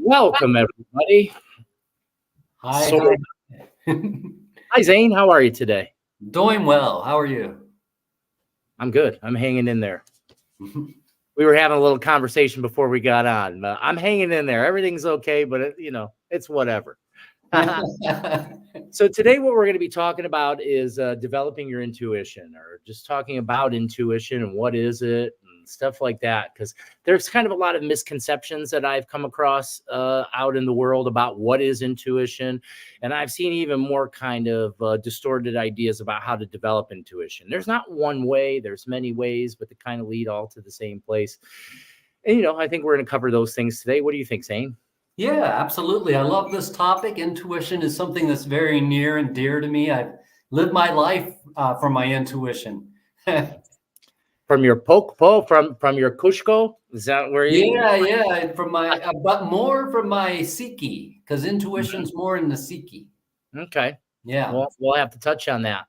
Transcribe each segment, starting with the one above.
Welcome, everybody. Hi. So, hi, Zane. How are you today? Doing well. How are you? I'm good. I'm hanging in there. We were having a little conversation before we got on. I'm hanging in there. Everything's okay, but it's whatever. So today what we're going to be talking about is developing your intuition, or just talking about intuition and what is it and stuff like that, because there's kind of a lot of misconceptions that I've come across out in the world about what is intuition. And I've seen even more kind of distorted ideas about how to develop intuition. There's not one way, there's many ways, but they kind of lead all to the same place. And, I think we're going to cover those things today. What do you think, Zane? Yeah, absolutely. I love this topic. Intuition is something that's very near and dear to me. I've lived my life from my intuition. From your from your Kushko? Is that where you? Yeah. From my, but more from my Psyche, because intuition's more in the Psyche. Okay. Yeah. Well, we'll have to touch on that.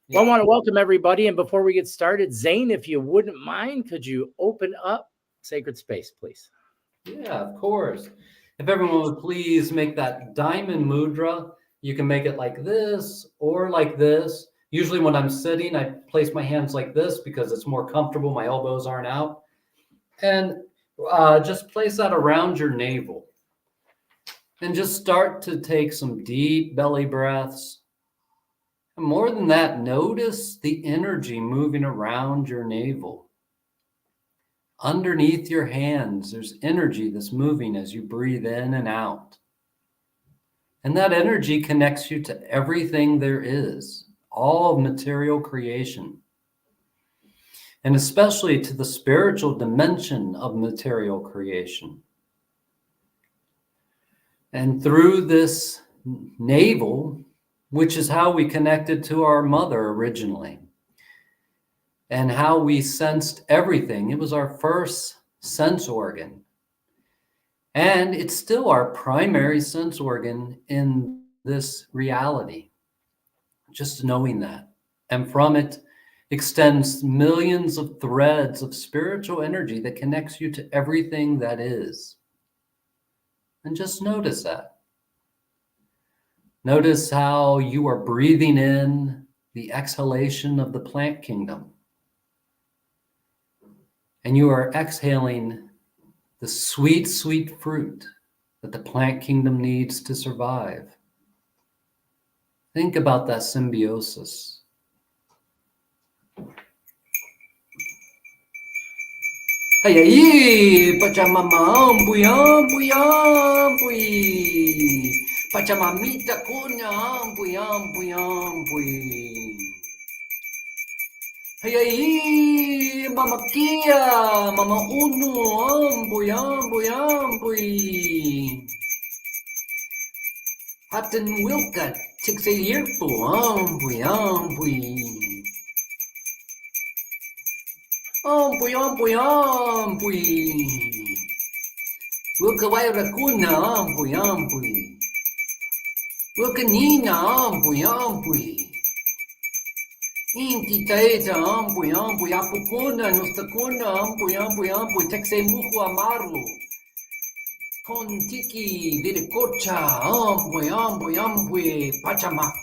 Well, I want to welcome everybody. And before we get started, Zane, if you wouldn't mind, could you open up Sacred Space, please? Yeah, of course. If everyone would please make that diamond mudra. You can make it like this or like this. Usually when I'm sitting, I place my hands like this because it's more comfortable. My elbows aren't out. And just place that around your navel. And just start to take some deep belly breaths. And more than that, notice the energy moving around your navel. Underneath your hands, there's energy that's moving as you breathe in and out. And that energy connects you to everything there is, all of material creation. And especially to the spiritual dimension of material creation. And through this navel, which is how we connected to our mother originally, and how we sensed everything. It was our first sense organ. And it's still our primary sense organ in this reality. Just knowing that. And from it extends millions of threads of spiritual energy that connects you to everything that is. And just notice that. Notice how you are breathing in the exhalation of the plant kingdom. And you are exhaling the sweet, sweet fruit that the plant kingdom needs to survive. Think about that symbiosis. Hey, hey, pachamama, buyam, buyam, buy. Pachamamita kunyam, buyam, buyam, buy. Hey, Mama Kia, Mama Unu, amboy, amboy, amboy. Hatten Wilka, takes a year for amboy, amboy. Amboy, amboy, amboy. Wilka Wairakuna, amboy, amboy. Wilka Nina, amboy, amboy. Inti taeta amboy amboy apukona nostakona amboy amboy amboy tekse muhu amaru kon tiki virikocha amboy amboy amboy pachamak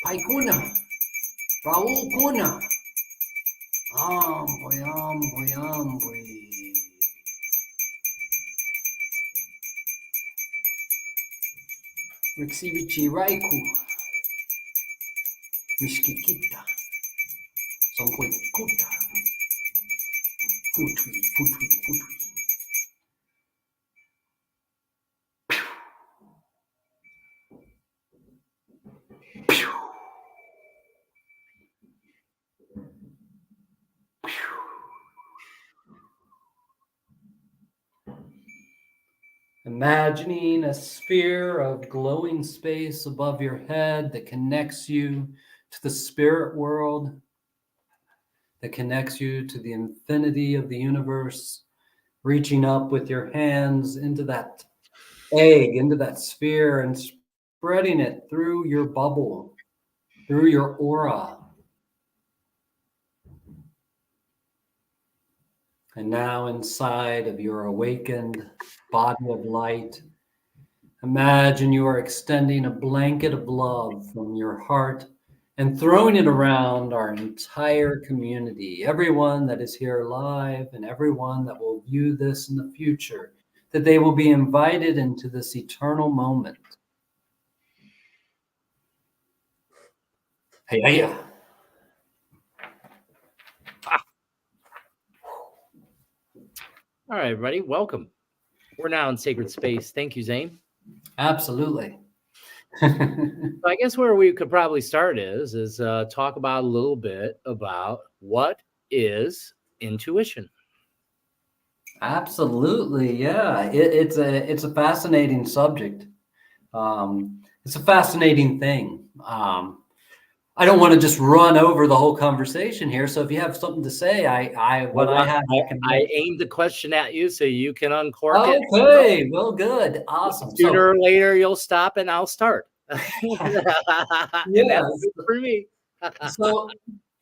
paikuna raukuna amboy amboy amboy Rixivichi raiku Mishkikita, Sonkoikuta, Futui, Futui, Futui. Imagining a sphere of glowing space above your head that connects you to the spirit world, that connects you to the infinity of the universe, reaching up with your hands into that egg, into that sphere, and spreading it through your bubble, through your aura. And now inside of your awakened body of light, imagine you are extending a blanket of love from your heart and throwing it around our entire community, everyone that is here live and everyone that will view this in the future, that they will be invited into this eternal moment. Hey, hey. All right, everybody, welcome. We're now in sacred space. Thank you, Zane. Absolutely. So I guess where we could probably start is talk about a little bit about what is intuition. Absolutely, yeah. It's a fascinating subject. It's a fascinating thing. I don't want to just run over the whole conversation here. So if you have something to say, I can. I aimed the question at you so you can uncork it. Okay, well, good, awesome. Sooner or later, you'll stop and I'll start. Yeah, And that's good for me. So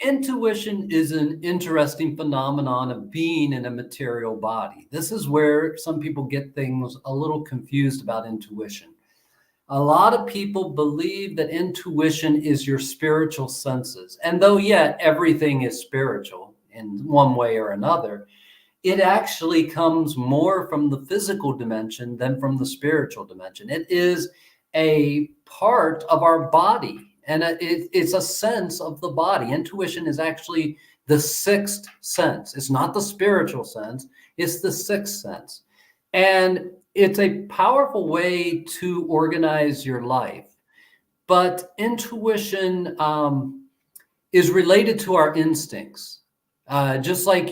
intuition is an interesting phenomenon of being in a material body. This is where some people get things a little confused about intuition. A lot of people believe that intuition is your spiritual senses. And though yet everything is spiritual in one way or another, it actually comes more from the physical dimension than from the spiritual dimension. It is a part of our body, and it's a sense of the body. Intuition is actually the sixth sense. It's not the spiritual sense, it's the sixth sense. And it's a powerful way to organize your life. But intuition is related to our instincts. Just like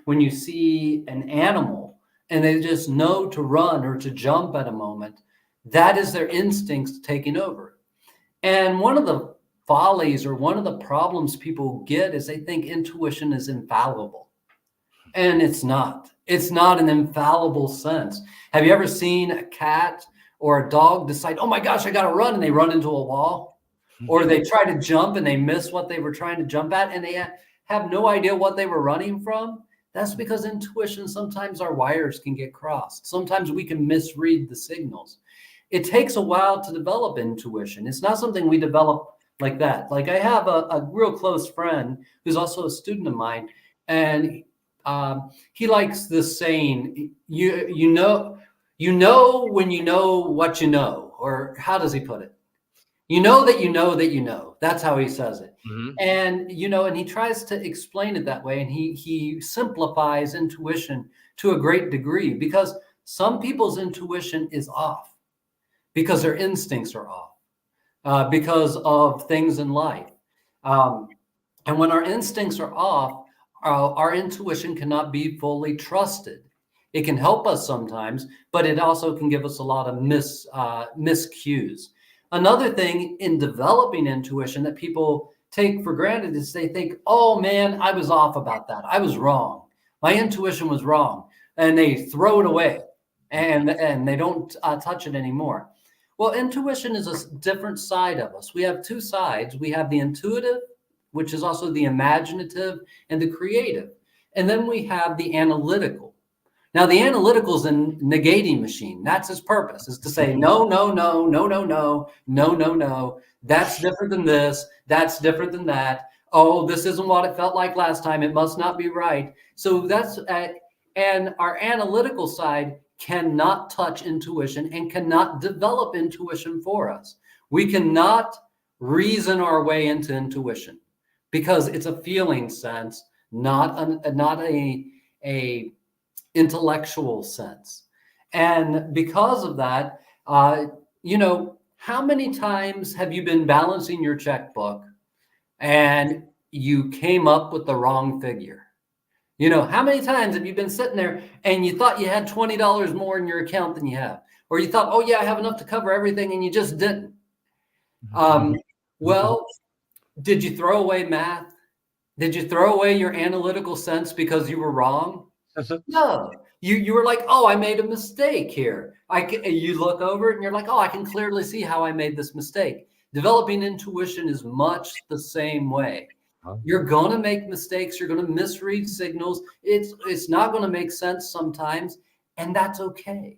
when you see an animal and they just know to run or to jump at a moment, that is their instincts taking over. And one of the follies or one of the problems people get is they think intuition is infallible. And it's not. It's not an infallible sense. Have you ever seen a cat or a dog decide, oh my gosh, I got to run, and they run into a wall? Or they try to jump and they miss what they were trying to jump at, and they have no idea what they were running from? That's because intuition, sometimes our wires can get crossed. Sometimes we can misread the signals. It takes a while to develop intuition. It's not something we develop like that. Like I have a real close friend who's also a student of mine, and he likes this saying, you know when you know what you know, or how does he put it? You know that you know that you know. That's how he says it. Mm-hmm. And and he tries to explain it that way, and he simplifies intuition to a great degree, because some people's intuition is off because their instincts are off because of things in life. And when our instincts are off, our intuition cannot be fully trusted. It can help us sometimes, but it also can give us a lot of miscues. Another thing in developing intuition that people take for granted is they think, oh man, I was off about that. I was wrong. My intuition was wrong. And they throw it away and they don't touch it anymore. Well, intuition is a different side of us. We have two sides. We have the intuitive, which is also the imaginative, and the creative. And then we have the analytical. Now, the analytical is a negating machine. That's its purpose, is to say, no, no, no, no, no, no, no, no, no. That's different than this. That's different than that. Oh, this isn't what it felt like last time. It must not be right. So that's, and our analytical side cannot touch intuition and cannot develop intuition for us. We cannot reason our way into intuition, because it's a feeling sense, not a intellectual sense. And because of that, how many times have you been balancing your checkbook and you came up with the wrong figure? How many times have you been sitting there and you thought you had $20 more in your account than you have? Or you thought, oh yeah, I have enough to cover everything, and you just didn't. Well, did you throw away math? Did you throw away your analytical sense because you were wrong? No, you were like, oh, I made a mistake here. You look over it and you're like, oh, I can clearly see how I made this mistake. Developing intuition is much the same way. You're going to make mistakes. You're going to misread signals. It's not going to make sense sometimes, and that's okay.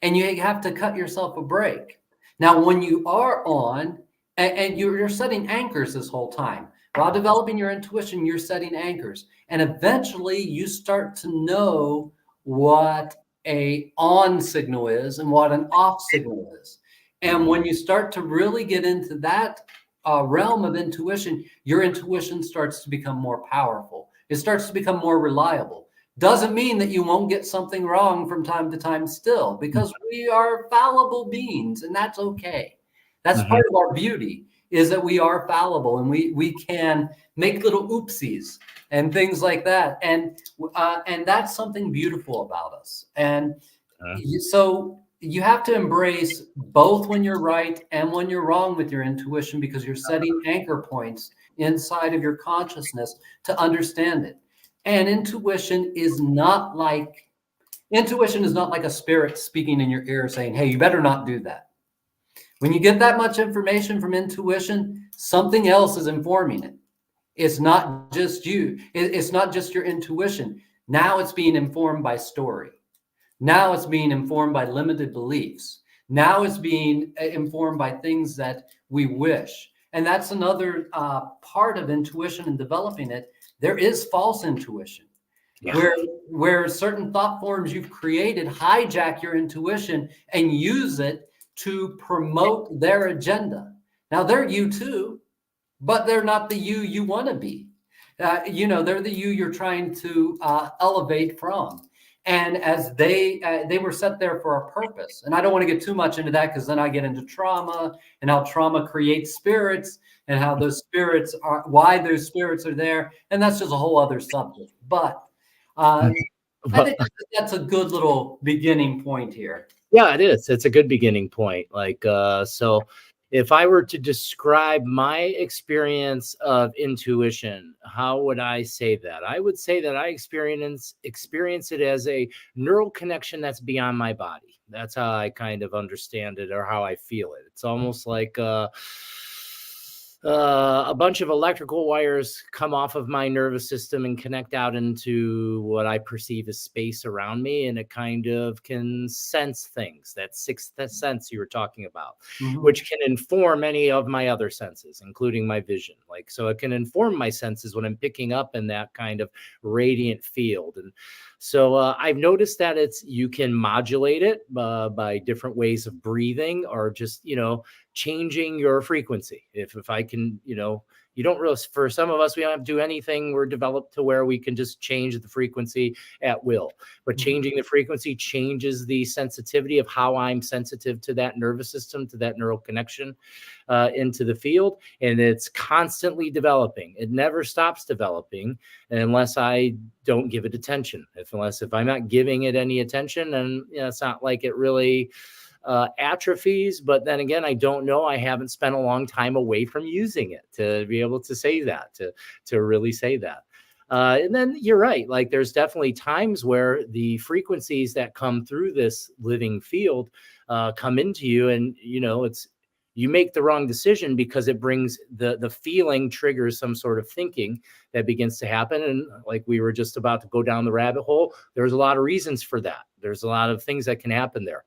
And you have to cut yourself a break. Now, when you are on, and you're setting anchors this whole time, while developing your intuition, you're setting anchors. And eventually you start to know what a on signal is and what an off signal is. And when you start to really get into that realm of intuition, your intuition starts to become more powerful. It starts to become more reliable. Doesn't mean that you won't get something wrong from time to time still, because we are fallible beings, and that's okay. That's part of our beauty, is that we are fallible, and we can make little oopsies and things like that. And that's something beautiful about us. And so you have to embrace both when you're right and when you're wrong with your intuition, because you're setting anchor points inside of your consciousness to understand it. And intuition is not like a spirit speaking in your ear saying, hey, you better not do that. When you get that much information from intuition, something else is informing it. It's not just you. It's not just your intuition. Now it's being informed by story. Now it's being informed by limited beliefs. Now it's being informed by things that we wish. And that's another part of intuition and developing it. There is false intuition, where certain thought forms you've created hijack your intuition and use it to promote their agenda. Now, they're you too, but they're not the you want to be. They're the you you're trying to elevate from. And as they were set there for a purpose. And I don't want to get too much into that, because then I get into trauma and how trauma creates spirits, and how those spirits are, why those spirits are there. And that's just a whole other subject. But I think that's a good little beginning point here. Yeah, it is. It's a good beginning point. So if I were to describe my experience of intuition, how would I say that? I would say that I experience it as a neural connection that's beyond my body. That's how I kind of understand it, or how I feel it. It's almost like a bunch of electrical wires come off of my nervous system and connect out into what I perceive as space around me. And it kind of can sense things, that sixth sense you were talking about, which can inform any of my other senses, including my vision. So it can inform my senses when I'm picking up in that kind of radiant field. And so I've noticed that you can modulate it by different ways of breathing, or just, changing your frequency. If I can, you don't really, for some of us, we don't have to do anything. We're developed to where we can just change the frequency at will. But changing the frequency changes the sensitivity of how I'm sensitive to that nervous system, to that neural connection into the field. And it's constantly developing. It never stops developing unless I don't give it attention. If I'm not giving it any attention, then it's not like it really atrophies. But then again, I don't know. I haven't spent a long time away from using it to be able to say that, to really say that. And then you're right. There's definitely times where the frequencies that come through this living field come into you, and you make the wrong decision because it brings the feeling triggers some sort of thinking that begins to happen. And like we were just about to go down the rabbit hole, there's a lot of reasons for that. There's a lot of things that can happen there.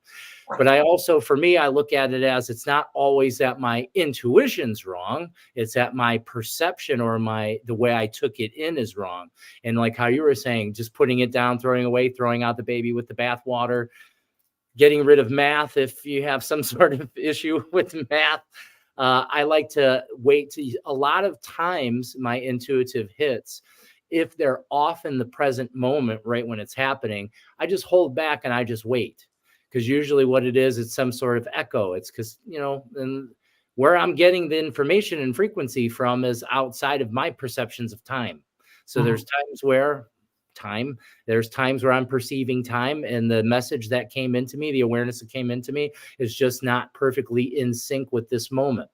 But I also, for me, I look at it as it's not always that my intuition's wrong. It's that my perception or the way I took it in is wrong. And like how you were saying, just putting it down, throwing away, throwing out the baby with the bathwater, getting rid of math if you have some sort of issue with math. I like to wait to, a lot of times my intuitive hits, if they're off in the present moment, right when it's happening, I just hold back and I just wait. Because usually what it is, it's some sort of echo. It's because, and where I'm getting the information and frequency from is outside of my perceptions of time. So there's times where I'm perceiving time, and the message that came into me, the awareness that came into me, is just not perfectly in sync with this moment.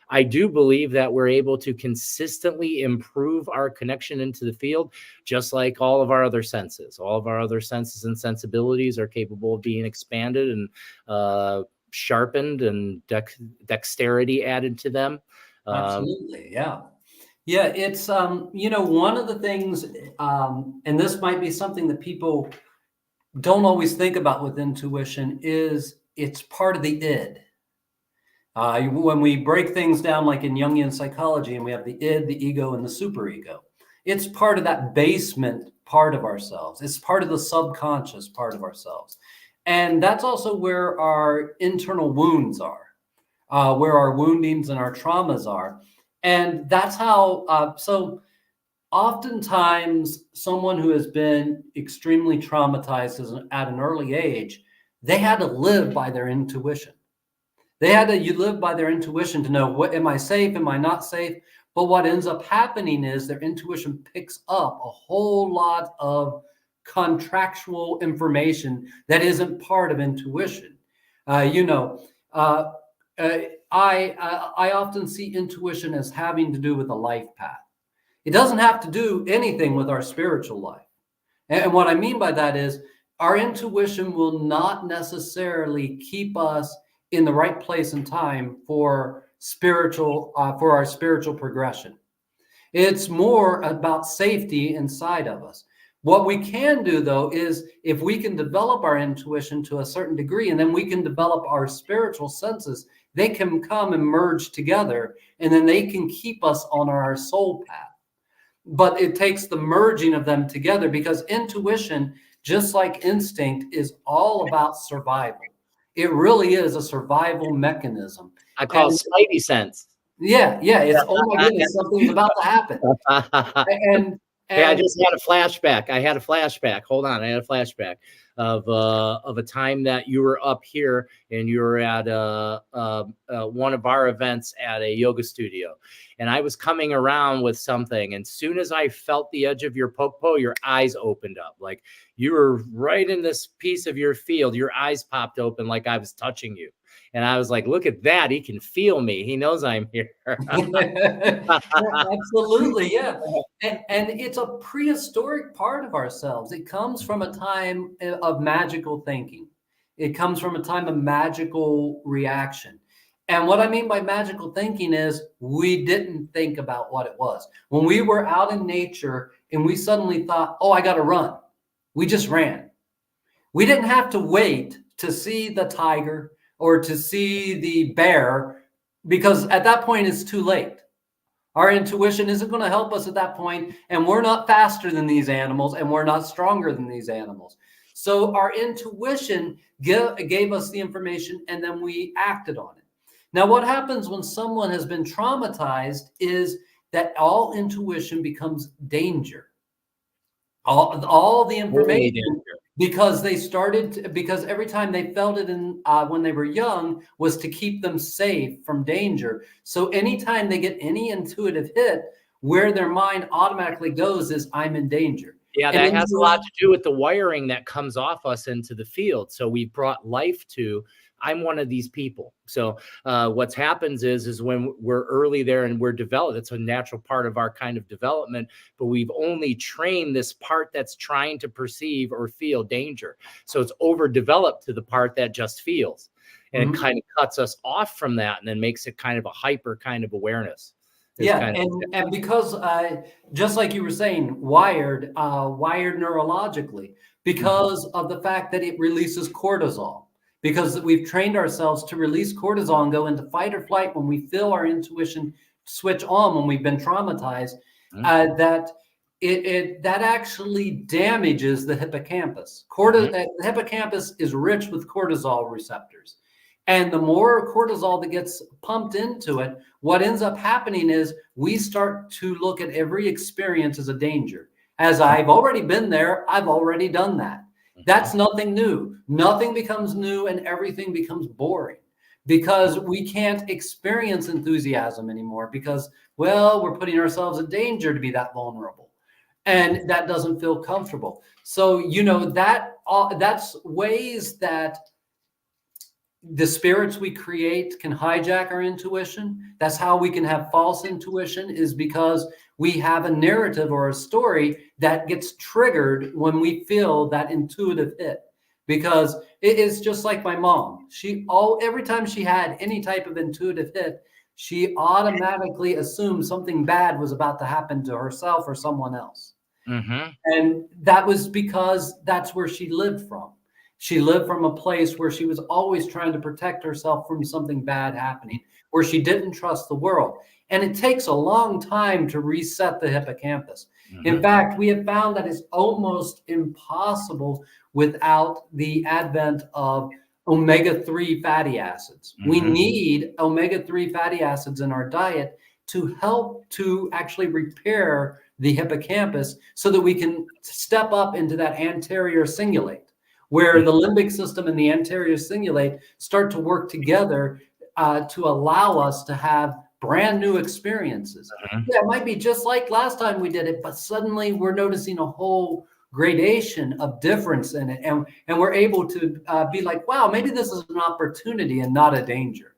I do believe that we're able to consistently improve our connection into the field, just like all of our other senses. All of our other senses and sensibilities are capable of being expanded and sharpened, and dexterity added to them. Absolutely, yeah. Yeah, it's one of the things, and this might be something that people don't always think about with intuition, is it's part of the id. When we break things down, like in Jungian psychology, and we have the id, the ego, and the superego, it's part of that basement part of ourselves. It's part of the subconscious part of ourselves. And that's also where our internal wounds are, where our woundings and our traumas are. And that's how, so oftentimes someone who has been extremely traumatized at an early age, they had to live by their intuition. They had to you live by their intuition to know, what am I safe? Am I not safe? But what ends up happening is their intuition picks up a whole lot of contractual information that isn't part of intuition. Uh, you know, uh, uh, I often see intuition as having to do with a life path. It doesn't have to do anything with our spiritual life. And what I mean by that is our intuition will not necessarily keep us in the right place and time for our spiritual progression. It's more about safety inside of us. What we can do, though, is if we can develop our intuition to a certain degree, and then we can develop our spiritual senses, they can come and merge together, and then they can keep us on our soul path. But it takes the merging of them together, because intuition, just like instinct, is all about survival. It really is a survival mechanism. I call And Spidey sense. yeah, it's, oh my goodness, something's about to happen. And Hey, I and just had a flashback. Hold on, I had a flashback of a time that you were up here and you were at one of our events at a yoga studio, and I was coming around with something, and soon as I felt the edge of your popo, your eyes opened up, like you were right in this piece of your field. Your eyes popped open like I was touching you. And I was like, look at that. He can feel me. He knows I'm here. absolutely, yeah. And it's a prehistoric part of ourselves. It comes from a time of magical thinking. It comes from a time of magical reaction. And what I mean by magical thinking is we didn't think about what it was. When we were out in nature and we suddenly thought, oh, I got to run, we just ran. We didn't have to wait to see the tiger or to see the bear, because at that point it's too late. Our intuition isn't going to help us at that point, and we're not faster than these animals, and we're not stronger than these animals. So our intuition gave us the information, and then we acted on it. Now, what happens when someone has been traumatized is that all intuition becomes danger. All the information, because because every time they felt it in when they were young, was to keep them safe from danger. So anytime they get any intuitive hit, where their mind automatically goes is, I'm in danger. Yeah, And that has a lot to do with the wiring that comes off us into the field. So we brought life to, I'm one of these people. So what's happens is when we're early there and we're developed, it's a natural part of our kind of development, but we've only trained this part that's trying to perceive or feel danger. So it's overdeveloped to the part that just feels, and it kind of cuts us off from that, and then makes it kind of a hyper kind of awareness. Yeah, and because just like you were saying, wired neurologically, because of the fact that it releases cortisol, because we've trained ourselves to release cortisol and go into fight or flight when we feel our intuition switch on when we've been traumatized, that that actually damages the hippocampus. The hippocampus is rich with cortisol receptors. And the more cortisol that gets pumped into it, what ends up happening is we start to look at every experience as a danger. As I've already been there, I've already done that. That's nothing new. Nothing becomes new and everything becomes boring, because we can't experience enthusiasm anymore because, well, we're putting ourselves in danger to be that vulnerable. And that doesn't feel comfortable. So, that's ways that the spirits we create can hijack our intuition. That's how we can have false intuition, is because we have a narrative or a story that gets triggered when we feel that intuitive hit. Because it is just like my mom. Every time she had any type of intuitive hit, she automatically assumed something bad was about to happen to herself or someone else. Mm-hmm. And that was because that's where she lived from. She lived from a place where she was always trying to protect herself from something bad happening, where she didn't trust the world. And it takes a long time to reset the hippocampus. Mm-hmm. In fact, we have found that it's almost impossible without the advent of omega-3 fatty acids. Mm-hmm. We need omega-3 fatty acids in our diet to help to actually repair the hippocampus so that we can step up into that anterior cingulate, where the limbic system and the anterior cingulate start to work together to allow us to have brand new experiences. Mm-hmm. Yeah, it might be just like last time we did it, but suddenly we're noticing a whole gradation of difference in it. And we're able to be like, wow, maybe this is an opportunity and not a danger.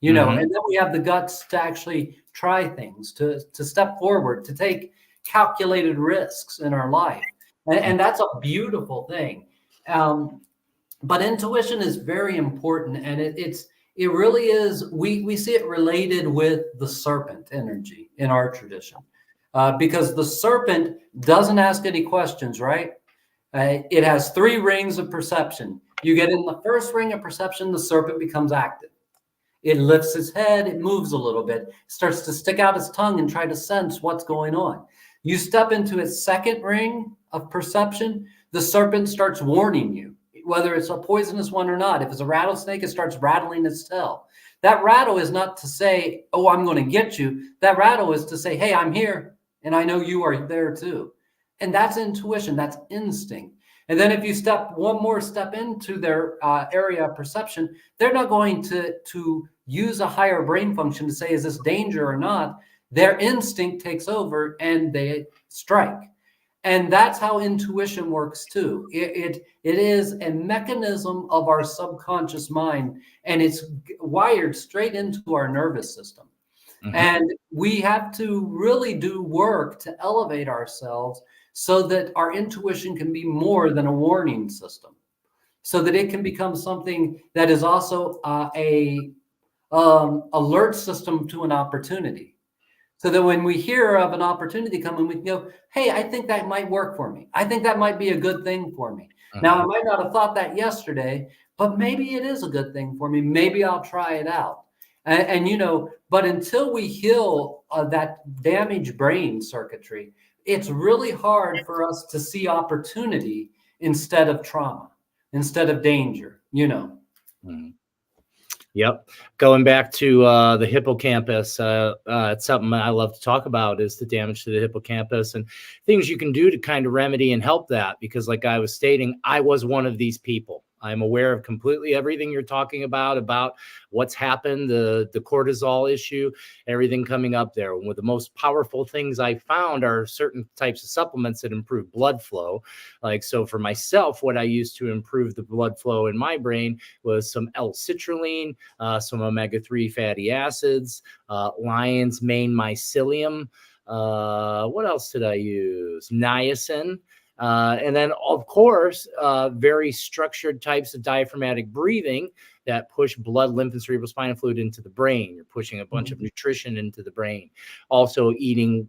You know, Mm-hmm. and then we have the guts to actually try things, to step forward, to take calculated risks in our life. And that's a beautiful thing. But intuition is very important, and it really is. We see it related with the serpent energy in our tradition, because the serpent doesn't ask any questions, right? It has 3 rings of perception. You get in the first ring of perception, the serpent becomes active. It lifts its head, it moves a little bit, starts to stick out its tongue and try to sense what's going on. You step into its second ring of perception, the serpent starts warning you, whether it's a poisonous one or not. If it's a rattlesnake, it starts rattling its tail. That rattle is not to say, oh, I'm going to get you. That rattle is to say, hey, I'm here, and I know you are there too. And that's intuition, that's instinct. And then if you step one more step into their area of perception, they're not going to use a higher brain function to say, is this danger or not? Their instinct takes over and they strike. And that's how intuition works too. It is a mechanism of our subconscious mind, and it's wired straight into our nervous system. Mm-hmm. And we have to really do work to elevate ourselves so that our intuition can be more than a warning system, so that it can become something that is also a alert system to an opportunity. So that when we hear of an opportunity coming, we can go, hey, I think that might work for me. I think that might be a good thing for me. Mm-hmm. Now, I might not have thought that yesterday, but maybe it is a good thing for me. Maybe I'll try it out. And you know, but until we heal that damaged brain circuitry, it's really hard for us to see opportunity instead of trauma, instead of danger, you know. Mm-hmm. Yep. Going back to the hippocampus, it's something I love to talk about, is the damage to the hippocampus and things you can do to kind of remedy and help that. Because like I was stating, I was one of these people. I'm aware of completely everything you're talking about what's happened, the cortisol issue, everything coming up there. One of the most powerful things I found are certain types of supplements that improve blood flow. Like, so for myself, what I used to improve the blood flow in my brain was some L-citrulline, some omega-3 fatty acids, lion's mane mycelium. What else did I use? Niacin. And then, of course, very structured types of diaphragmatic breathing that push blood, lymph, and cerebrospinal fluid into the brain. You're pushing a bunch of nutrition into the brain. Also eating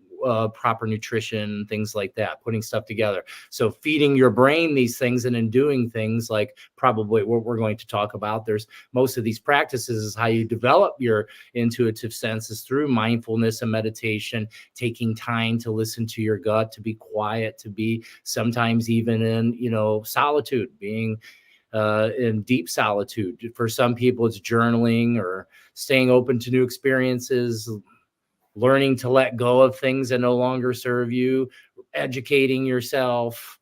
proper nutrition, things like that, putting stuff together. So feeding your brain these things and then doing things like probably what we're going to talk about. There's most of these practices is how you develop your intuitive senses through mindfulness and meditation, taking time to listen to your gut, to be quiet, to be sometimes even in, you know, solitude, being in deep solitude. For some people, it's journaling or staying open to new experiences, learning to let go of things that no longer serve you, educating yourself,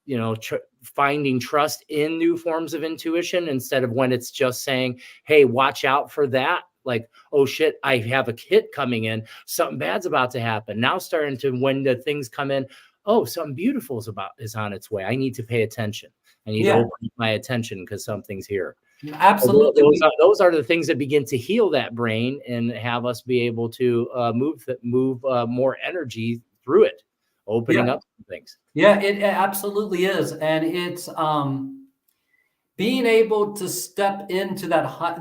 you know, finding trust in new forms of intuition instead of when it's just saying, hey, watch out for that. Like, oh shit, I have a hit coming in. Something bad's about to happen. Now starting to, when the things come in, oh, something beautiful is on its way. I need to pay attention. I need to open my attention because something's here. Absolutely. So those are the things that begin to heal that brain and have us be able to move more energy through it, opening up things. Yeah, it absolutely is. And it's being able to step into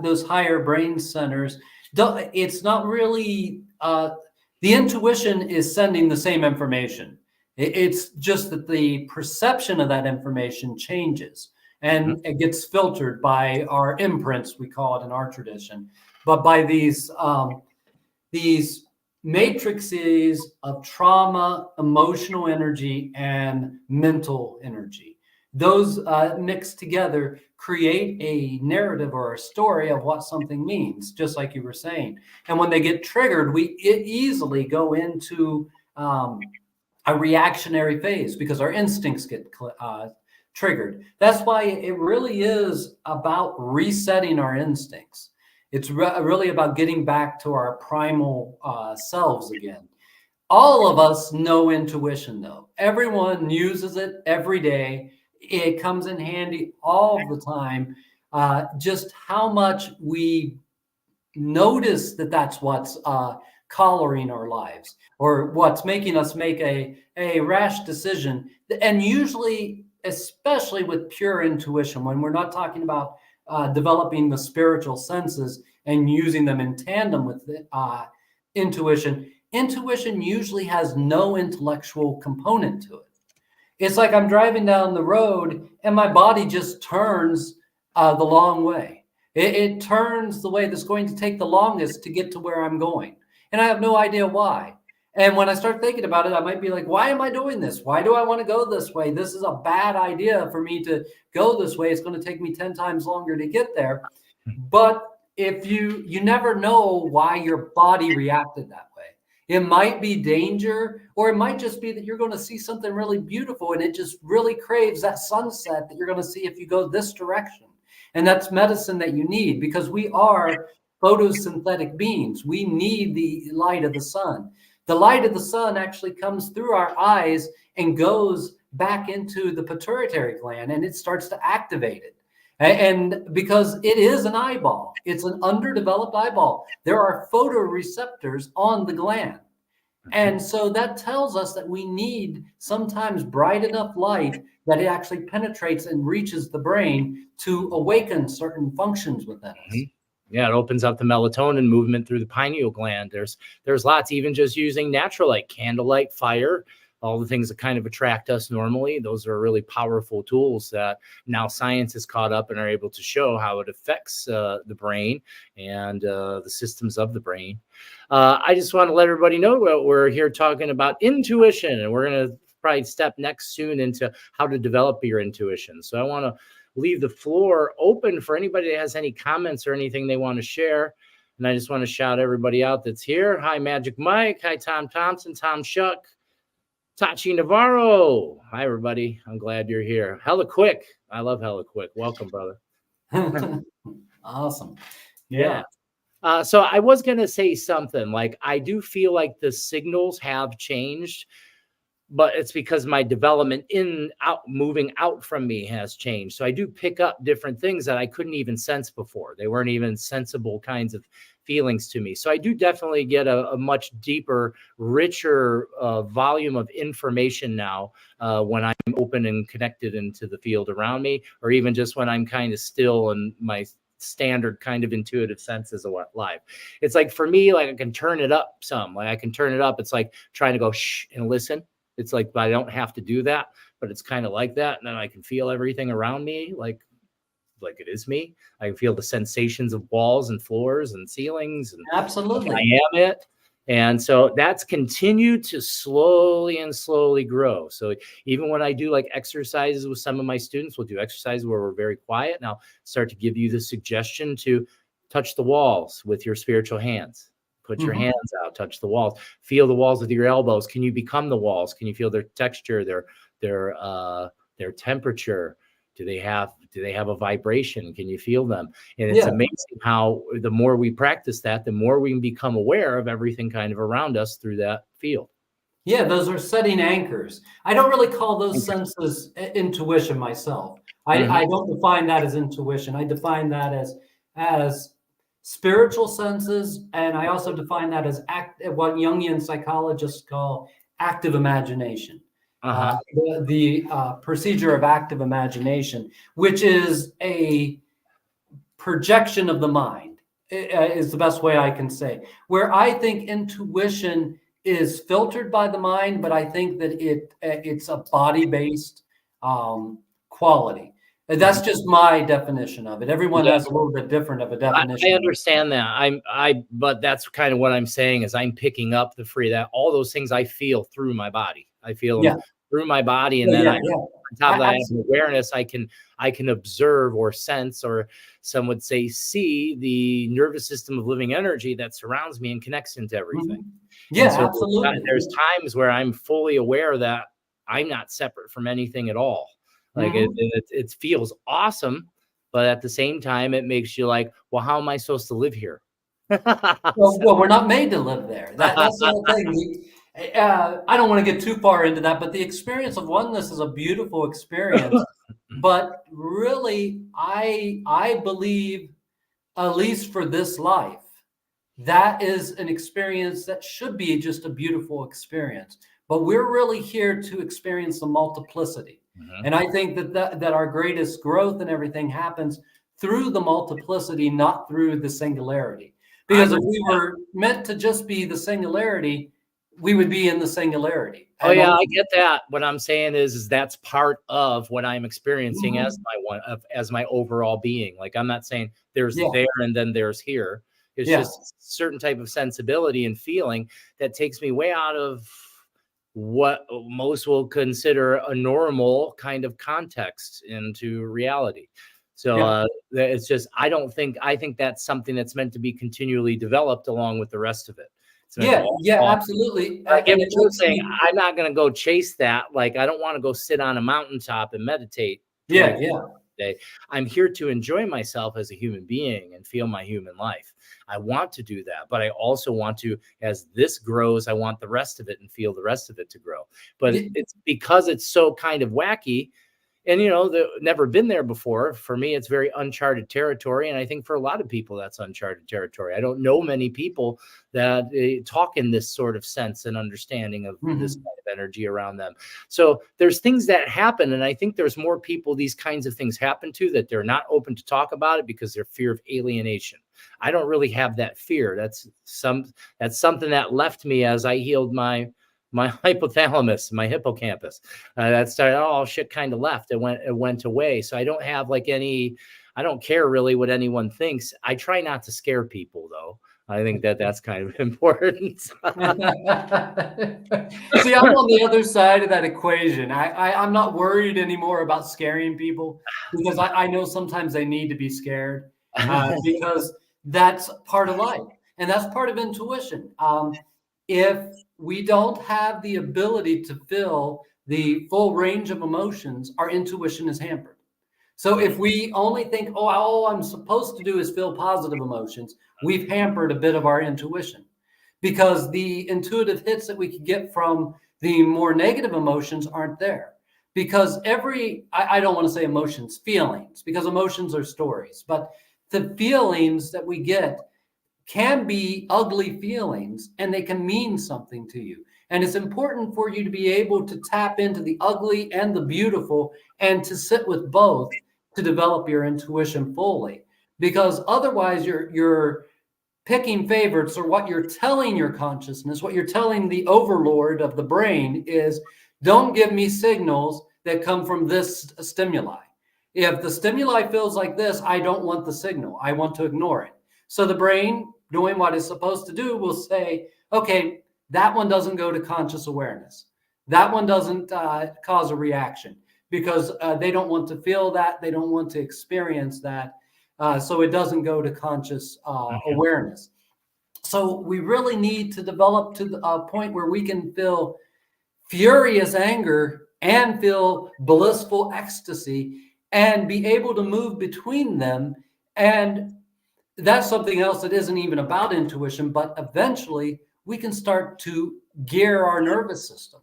those higher brain centers It's not really, the intuition is sending the same information. It's just that the perception of that information changes and it gets filtered by our imprints, we call it in our tradition, but by these matrices of trauma, emotional energy, and mental energy. Those mixed together create a narrative or a story of what something means, just like you were saying. And when they get triggered, we easily go into a reactionary phase because our instincts get triggered. That's why it really is about resetting our instincts. It's really about getting back to our primal selves again. All of us know intuition, though. Everyone uses it every day. It comes in handy all the time. Just how much we notice that that's what's coloring our lives or what's making us make a rash decision. And usually, especially with pure intuition, when we're not talking about developing the spiritual senses and using them in tandem with intuition, intuition usually has no intellectual component to it. It's like I'm driving down the road and my body just turns the long way. It turns the way that's going to take the longest to get to where I'm going. And I have no idea why. And when I start thinking about it, I might be like, why am I doing this? Why do I want to go this way? This is a bad idea for me to go this way. It's going to take me 10 times longer to get there. But if you never know why your body reacted that way. It might be danger, or it might just be that you're going to see something really beautiful and it just really craves that sunset that you're going to see if you go this direction. And that's medicine that you need, because we are photosynthetic beings. We need the light of the sun. The light of the sun actually comes through our eyes and goes back into the pituitary gland, and it starts to activate it. And because it is an eyeball, it's an underdeveloped eyeball. There are photoreceptors on the gland. And so that tells us that we need sometimes bright enough light that it actually penetrates and reaches the brain to awaken certain functions within us. Yeah, it opens up the melatonin movement through the pineal gland. There's lots, even just using natural light, candlelight, fire, all the things that kind of attract us normally. Those are really powerful tools that now science has caught up and are able to show how it affects the brain and the systems of the brain. I just want to let everybody know what we're here talking about intuition, and we're going to probably step next soon into how to develop your intuition. So I want to leave the floor open for anybody that has any comments or anything they want to share. And I just want to shout everybody out that's here. Hi, Magic Mike. Hi, Tom Thompson, Tom Shuck, Tachi Navarro. Hi, everybody. I'm glad you're here. Hella Quick. I love Hella Quick. Welcome, brother. Awesome. Yeah. So I was going to say something like, I do feel like the signals have changed, but it's because my development moving out from me has changed. So I do pick up different things that I couldn't even sense before. They weren't even sensible kinds of feelings to me. So I do definitely get a much deeper, richer volume of information now when I'm open and connected into the field around me, or even just when I'm kind of still and my standard kind of intuitive senses of what live. It's like, for me, like I can turn it up some, like I can turn it up. It's like trying to go shh and listen. It's like, but I don't have to do that, but it's kind of like that. And then I can feel everything around me like it is me. I can feel the sensations of walls and floors and ceilings. And absolutely, I am it. And so that's continued to slowly grow. So even when I do like exercises with some of my students, we'll do exercises where we're very quiet. And I'll start to give you the suggestion to touch the walls with your spiritual hands. Put your hands out, touch the walls, feel the walls with your elbows. Can you become the walls? Can you feel their texture, their temperature? Do they have a vibration? Can you feel them? And it's amazing how the more we practice that, the more we can become aware of everything kind of around us through that field. Yeah, those are setting anchors. I don't really call those senses intuition myself. I don't define that as intuition. I define that as spiritual senses, and I also define that as what Jungian psychologists call active imagination. The procedure of active imagination, which is a projection of the mind. is the best way I can say. Where I think intuition is filtered by the mind, but I think that it's a body-based quality. And that's just my definition of it. Everyone has a little bit different of a definition. I understand that. But that's kind of what I'm saying is I'm picking up that all those things I feel through my body. I feel them through my body, and then on top of that, I have awareness. I can observe or sense, or some would say see, the nervous system of living energy that surrounds me and connects into everything. Yeah, so absolutely. There's times where I'm fully aware that I'm not separate from anything at all. Like it feels awesome, but at the same time, it makes you like, well, how am I supposed to live here? well, we're not made to live there. That's the whole thing. I don't want to get too far into that, but the experience of oneness is a beautiful experience. But really, I believe, at least for this life, that is an experience that should be just a beautiful experience. But we're really here to experience the multiplicity. And I think that our greatest growth and everything happens through the multiplicity, not through the singularity. Because if we were meant to just be the singularity, we would be in the singularity. Oh yeah, I get that. What I'm saying is that's part of what I'm experiencing as my overall being. Like, I'm not saying there's there and then there's here. It's just a certain type of sensibility and feeling that takes me way out of what most will consider a normal kind of context into reality. So it's just, I think that's something that's meant to be continually developed along with the rest of it. Absolutely. I get what you're saying. I'm not going to go chase that. Like, I don't want to go sit on a mountaintop and meditate. Day. I'm here to enjoy myself as a human being and feel my human life. I want to do that, but I also want to, as this grows, I want the rest of it and feel the rest of it to grow. But it's because it's so kind of wacky, and never been there before. For me, it's very uncharted territory, and I think for a lot of people, that's uncharted territory. I don't know many people that talk in this sort of sense and understanding of this kind of energy around them. So there's things that happen, and I think there's more people these kinds of things happen to that they're not open to talk about it because they're fear of alienation. I don't really have that fear. That's something that left me as I healed my hypothalamus, my hippocampus. That started, oh shit, kind of left. It went away. So I don't have I don't care really what anyone thinks. I try not to scare people though. I think that's kind of important. See, I'm on the other side of that equation. I'm not worried anymore about scaring people, because I know sometimes they need to be scared because that's part of life. And that's part of intuition. If we don't have the ability to feel the full range of emotions, our intuition is hampered. So if we only think, oh, all I'm supposed to do is feel positive emotions, we've hampered a bit of our intuition, because the intuitive hits that we could get from the more negative emotions aren't there. Because I don't want to say emotions, feelings, because emotions are stories, but the feelings that we get can be ugly feelings, and they can mean something to you. And it's important for you to be able to tap into the ugly and the beautiful, and to sit with both to develop your intuition fully. Because otherwise you're picking favorites, or what you're telling your consciousness, what you're telling the overlord of the brain is, don't give me signals that come from this stimuli. If the stimuli feels like this, I don't want the signal. I want to ignore it. So the brain, doing what it's supposed to do, will say, okay, that one doesn't go to conscious awareness. That one doesn't cause a reaction, because they don't want to feel that. They don't want to experience that. So it doesn't go to conscious awareness. So we really need to develop to a point where we can feel furious anger and feel blissful ecstasy and be able to move between them. And that's something else that isn't even about intuition, but eventually we can start to gear our nervous system.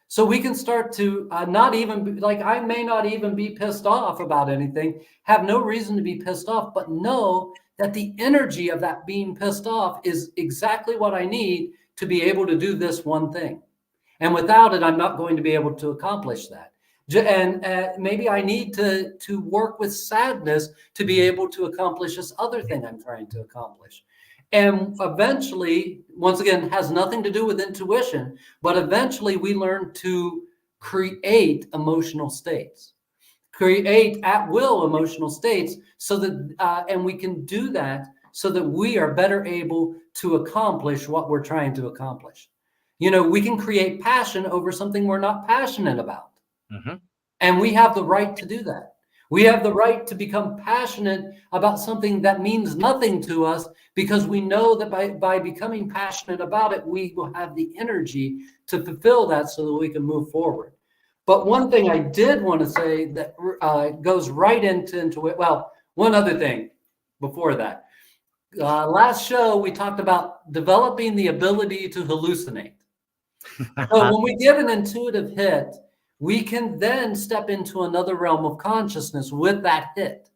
So we can start to not even, like, I may not even be pissed off about anything, have no reason to be pissed off, but know that the energy of that being pissed off is exactly what I need to be able to do this one thing. And without it, I'm not going to be able to accomplish that. And maybe I need to work with sadness to be able to accomplish this other thing I'm trying to accomplish. And eventually, once again, has nothing to do with intuition, but eventually we learn to create emotional states, create at will emotional states, so that, and we can do that so that we are better able to accomplish what we're trying to accomplish. You know, we can create passion over something we're not passionate about. Mm-hmm. And we have the right to do that. We have the right to become passionate about something that means nothing to us, because we know that by becoming passionate about it, we will have the energy to fulfill that so that we can move forward. But one thing I did want to say that goes right into it. Well, one other thing before that. Last show, we talked about developing the ability to hallucinate. So when we get an intuitive hit, we can then step into another realm of consciousness with that hit.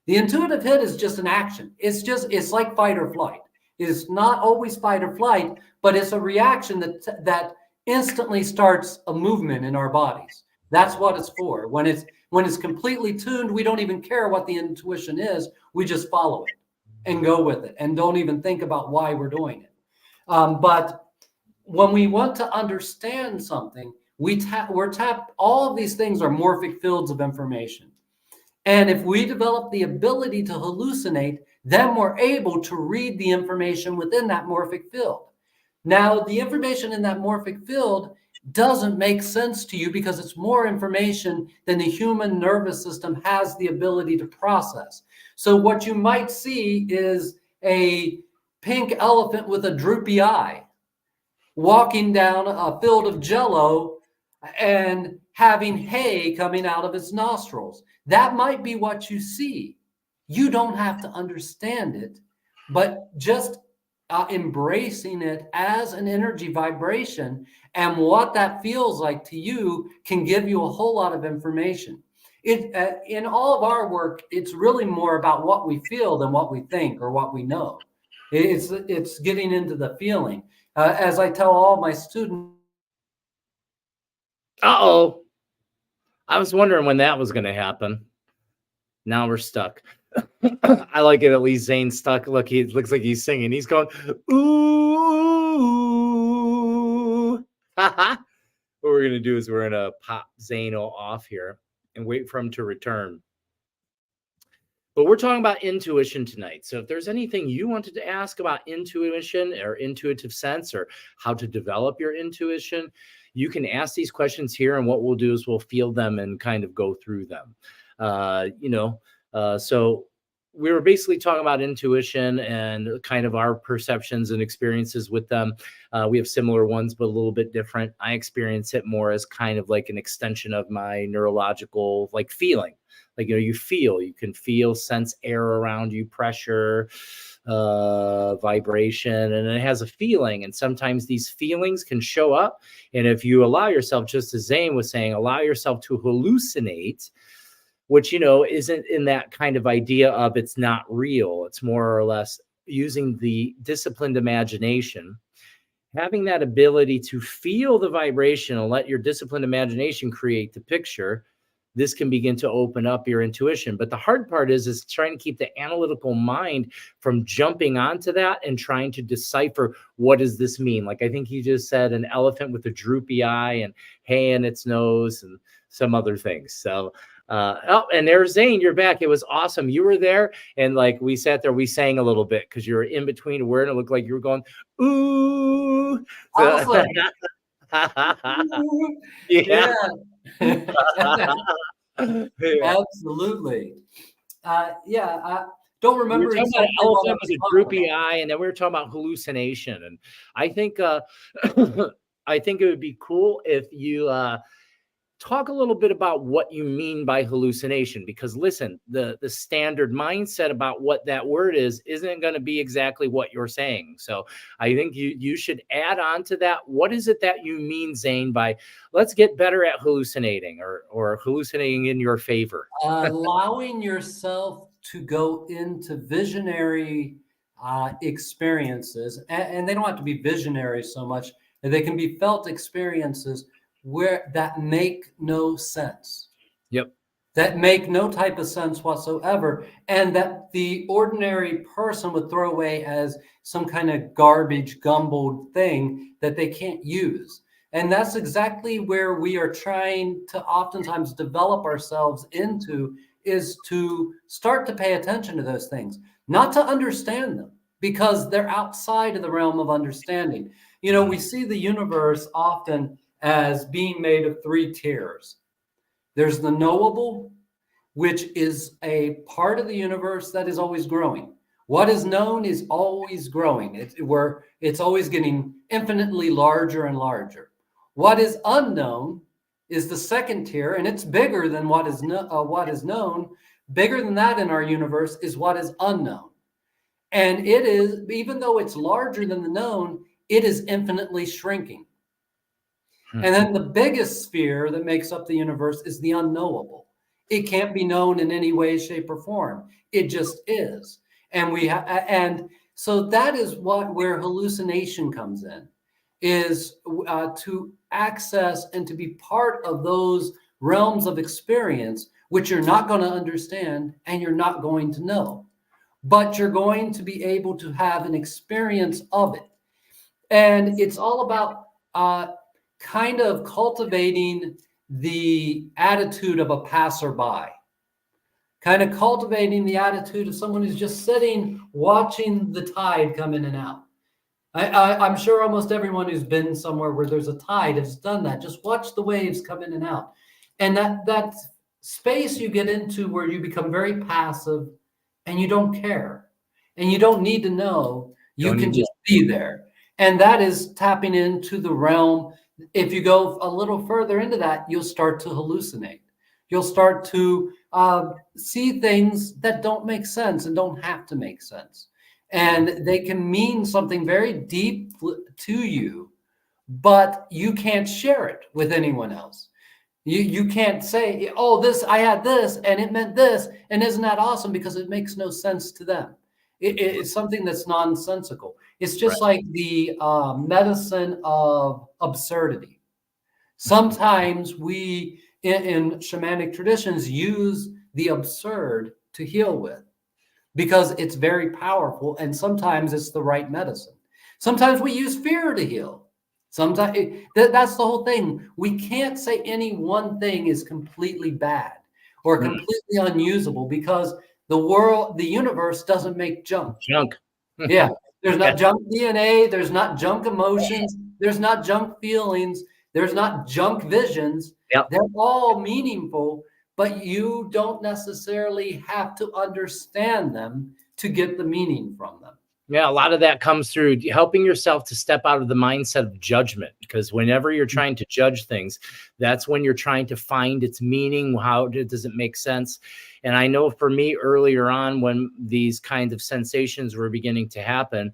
The intuitive hit is just an action. It's like fight or flight. It's not always fight or flight, but it's a reaction that instantly starts a movement in our bodies. That's what it's for. When it's completely tuned, we don't even care what the intuition is. We just follow it and go with it and don't even think about why we're doing it. But when we want to understand something, we're tapped. All of these things are morphic fields of information. And if we develop the ability to hallucinate, then we're able to read the information within that morphic field. Now, the information in that morphic field doesn't make sense to you because it's more information than the human nervous system has the ability to process. So what you might see is a pink elephant with a droopy eye walking down a field of jello and having hay coming out of its nostrils. That might be what you see. You don't have to understand it, but just embracing it as an energy vibration and what that feels like to you can give you a whole lot of information. In all of our work, it's really more about what we feel than what we think or what we know. It's getting into the feeling. As I tell all my students. Uh-oh. I was wondering when that was going to happen. Now we're stuck. I like it. At least Zane's stuck. Look, he looks like he's singing. He's going, ooh. What we're going to do is we're going to pop Zane off here and wait for him to return. But we're talking about intuition tonight. So if there's anything you wanted to ask about intuition or intuitive sense or how to develop your intuition, you can ask these questions here. And what we'll do is we'll field them and kind of go through them. So we were basically talking about intuition and kind of our perceptions and experiences with them. We have similar ones, but a little bit different. I experience it more as kind of like an extension of my neurological like feeling. Like, you can feel, sense air around you, pressure, vibration, and it has a feeling. And sometimes these feelings can show up. And if you allow yourself, just as Zane was saying, allow yourself to hallucinate, which, isn't in that kind of idea of it's not real. It's more or less using the disciplined imagination, having that ability to feel the vibration and let your disciplined imagination create the picture. This can begin to open up your intuition. But the hard part is trying to keep the analytical mind from jumping onto that and trying to decipher, what does this mean? Like, I think you just said an elephant with a droopy eye and hay in its nose and some other things. So, and there's Zane, you're back. It was awesome. You were there. And like, we sat there, we sang a little bit because you were in between a word and it looked like you were going, ooh. So, yeah. Absolutely. I don't remember. We were talking about an elephant with a droopy eye, and then we were talking about hallucination. And I think I think it would be cool if you talk a little bit about what you mean by hallucination, because listen, the standard mindset about what that word isn't going to be exactly what you're saying. So I think you should add on to that. What is it that you mean, Zane, by let's get better at hallucinating or hallucinating in your favor? Allowing yourself to go into visionary experiences, and they don't have to be visionary so much. They can be felt experiences that make no sense. Yep. That make no type of sense whatsoever, and that the ordinary person would throw away as some kind of garbage gumbled thing that they can't use. And that's exactly where we are trying to oftentimes develop ourselves into, is to start to pay attention to those things, not to understand them, because they're outside of the realm of understanding. You know, we see the universe often as being made of 3 tiers. There's the knowable, which is a part of the universe that is always growing. What is known is always growing. It's always getting infinitely larger and larger. What is unknown is the second tier, and it's bigger than what is known. Bigger than that in our universe is what is unknown. And it is, even though it's larger than the known, it is infinitely shrinking. And then the biggest sphere that makes up the universe is the unknowable. It can't be known in any way, shape, or form. It just is. And so that is where hallucination comes in, is to access and to be part of those realms of experience, which you're not going to understand and you're not going to know, but you're going to be able to have an experience of it. And it's all about kind of cultivating the attitude of a passerby, kind of cultivating the attitude of someone who's just sitting, watching the tide come in and out. I'm sure almost everyone who's been somewhere where there's a tide has done that. Just watch the waves come in and out. And that space you get into where you become very passive and you don't care and you don't need to know, you can just be there. And that is tapping into the realm. If you go a little further into that, you'll start to hallucinate. You'll start to see things that don't make sense and don't have to make sense. And they can mean something very deep to you, but you can't share it with anyone else. You can't say, oh, I had this and it meant this. And isn't that awesome? Because it makes no sense to them. It's something that's nonsensical. It's just like the medicine of absurdity. Sometimes we, in shamanic traditions, use the absurd to heal with because it's very powerful, and sometimes it's the right medicine. Sometimes we use fear to heal. Sometimes that's the whole thing. We can't say any one thing is completely bad or completely unusable, because the universe doesn't make junk. Yeah. There's not junk DNA. There's not junk emotions. There's not junk feelings. There's not junk visions. They're all meaningful, but you don't necessarily have to understand them to get the meaning from them. Yeah, a lot of that comes through helping yourself to step out of the mindset of judgment, because whenever you're trying to judge things, that's when you're trying to find its meaning. How does it make sense? And I know for me, earlier on, when these kinds of sensations were beginning to happen,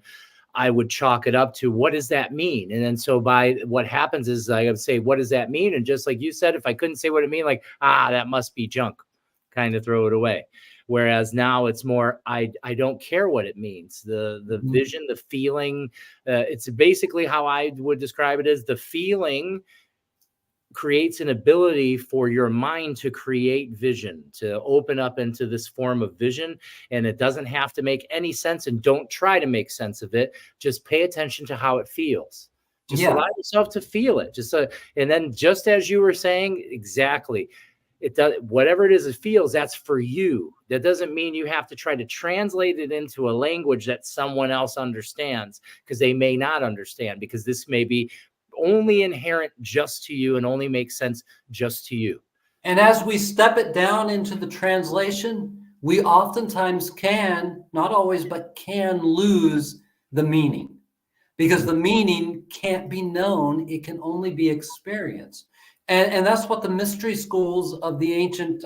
I would chalk it up to, what does that mean? And then so by what happens is I would say, what does that mean? And just like you said, if I couldn't say what it means, like, that must be junk, kind of throw it away. Whereas now it's more, I don't care what it means. The vision, the feeling, it's basically how I would describe it, as the feeling creates an ability for your mind to create vision, to open up into this form of vision. And it doesn't have to make any sense, and don't try to make sense of it. Just pay attention to how it feels. Just allow yourself to feel it. And then just as you were saying, exactly, it does, whatever it is it feels, that's for you. That doesn't mean you have to try to translate it into a language that someone else understands, because they may not understand, because this may be only inherent just to you and only makes sense just to you. And as we step it down into the translation, we oftentimes can, not always, but can lose the meaning, because the meaning can't be known. It can only be experienced. And that's what the mystery schools of the ancient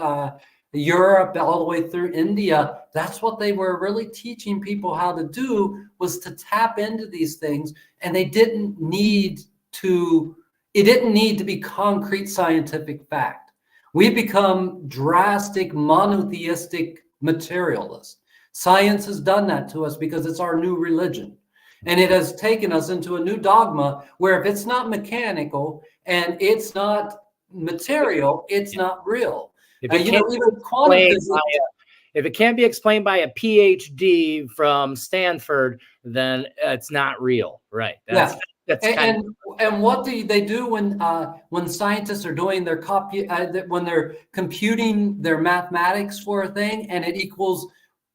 Europe, all the way through India, that's what they were really teaching people how to do, was to tap into these things. And it didn't need to be concrete scientific fact. We've become drastic monotheistic materialists. Science has done that to us because it's our new religion. And it has taken us into a new dogma where if it's not mechanical and it's not material, it's not real. If it Even quantum physics. If it can't be explained by a PhD from Stanford, then it's not real, right? That's and what do they do when scientists are doing their when they're computing their mathematics for a thing and it equals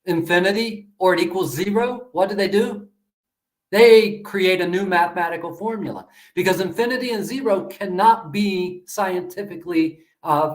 infinity or it equals zero? What do? They create a new mathematical formula because infinity and zero cannot be scientifically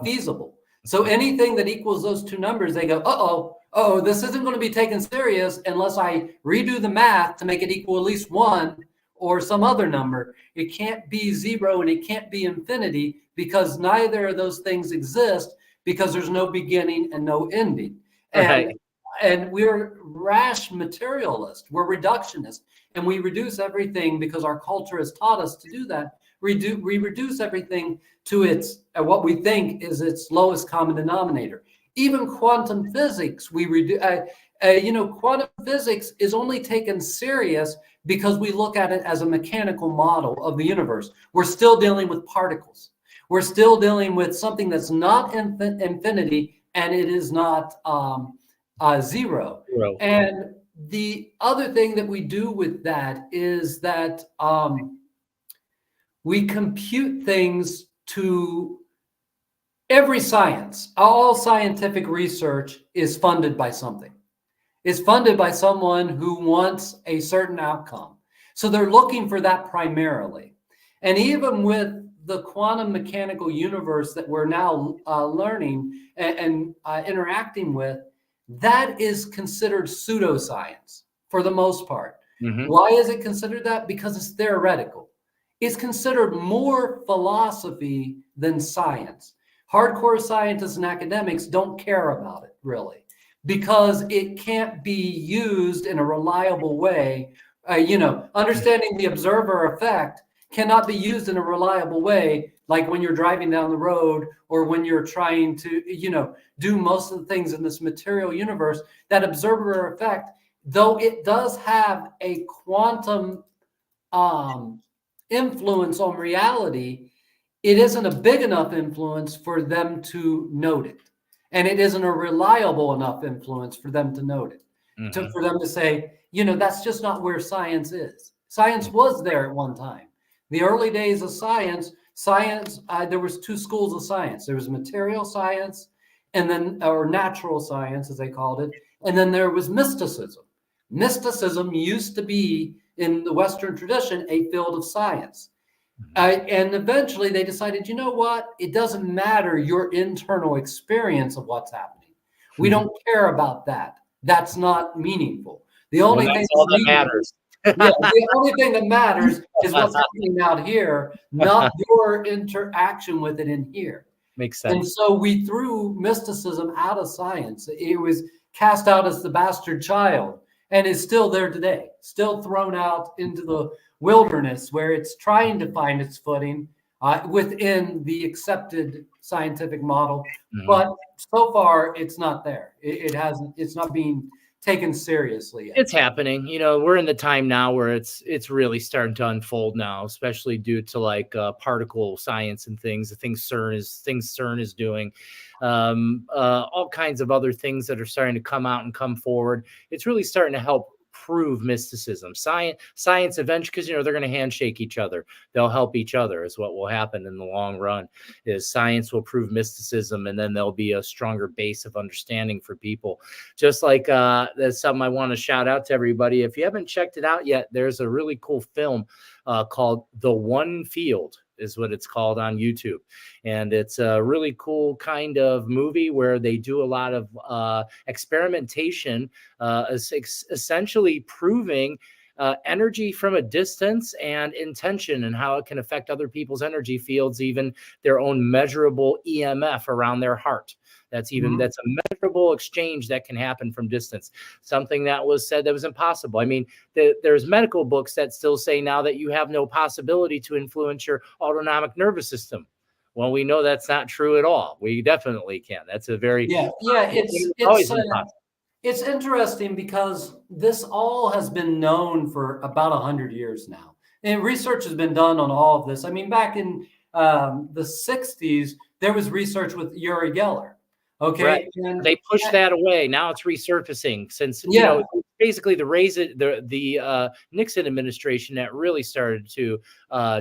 feasible. So anything that equals those two numbers, they go, oh, this isn't going to be taken serious unless I redo the math to make it equal at least one or some other number. It can't be zero and it can't be infinity because neither of those things exist because there's no beginning and no ending. And we're rash materialists. We're reductionists. And we reduce everything because our culture has taught us to do that. We reduce everything to its what we think is its lowest common denominator. Even quantum physics, we reduce. Quantum physics is only taken serious because we look at it as a mechanical model of the universe. We're still dealing with particles. We're still dealing with something that's not infinity, and it is not zero. And the other thing that we do with that is that we compute things to every science. All scientific research is funded by something. It's funded by someone who wants a certain outcome. So they're looking for that primarily. And even with the quantum mechanical universe that we're now learning and interacting with, that is considered pseudoscience for the most part. Why is it considered that? Because it's theoretical. It's considered more philosophy than science. Hardcore scientists and academics don't care about it, really, because it can't be used in a reliable way. Understanding the observer effect cannot be used in a reliable way, like when you're driving down the road or when you're trying to, do most of the things in this material universe. That observer effect, though it does have a quantum influence on reality, it isn't a big enough influence for them to note it. And it isn't a reliable enough influence for them to note it, for them to say, that's just not where science is. Science was there at one time. The early days of science, there was two schools of science. There was material science or natural science, as they called it. And then there was mysticism. Mysticism used to be, in the Western tradition, a field of science. And eventually they decided, you know what? It doesn't matter your internal experience of what's happening. We don't care about that. That's not meaningful. The only thing that matters. The only thing that matters is what's happening out here, not your interaction with it in here. Makes sense. And so we threw mysticism out of science. It was cast out as the bastard child and is still there today, still thrown out into the wilderness where it's trying to find its footing within the accepted scientific model. But so far, it's not there. It's not being taken seriously yet. It's happening. We're in the time now where it's really starting to unfold now, especially due to particle science and things, the things CERN is doing, all kinds of other things that are starting to come out and come forward. It's really starting to help prove mysticism. Science eventually, because they're going to handshake each other. They'll help each other is what will happen in the long run. Is science will prove mysticism, and then there'll be a stronger base of understanding for people. Just like that's something I want to shout out to everybody. If you haven't checked it out yet, there's a really cool film called The One Field, is what it's called, on YouTube. And it's a really cool kind of movie where they do a lot of experimentation, essentially proving energy from a distance and intention and how it can affect other people's energy fields, even their own measurable EMF around their heart. That's a measurable exchange that can happen from distance. Something that was said that was impossible. I mean, there's medical books that still say now that you have no possibility to influence your autonomic nervous system. Well, we know that's not true at all. We definitely can. That's a very it's interesting because this all has been known for about 100 years now. And research has been done on all of this. I mean, back in the 60s, there was research with Uri Geller. Okay. Right. And They pushed that away. Now it's resurfacing since, yeah, basically the Nixon administration that really started to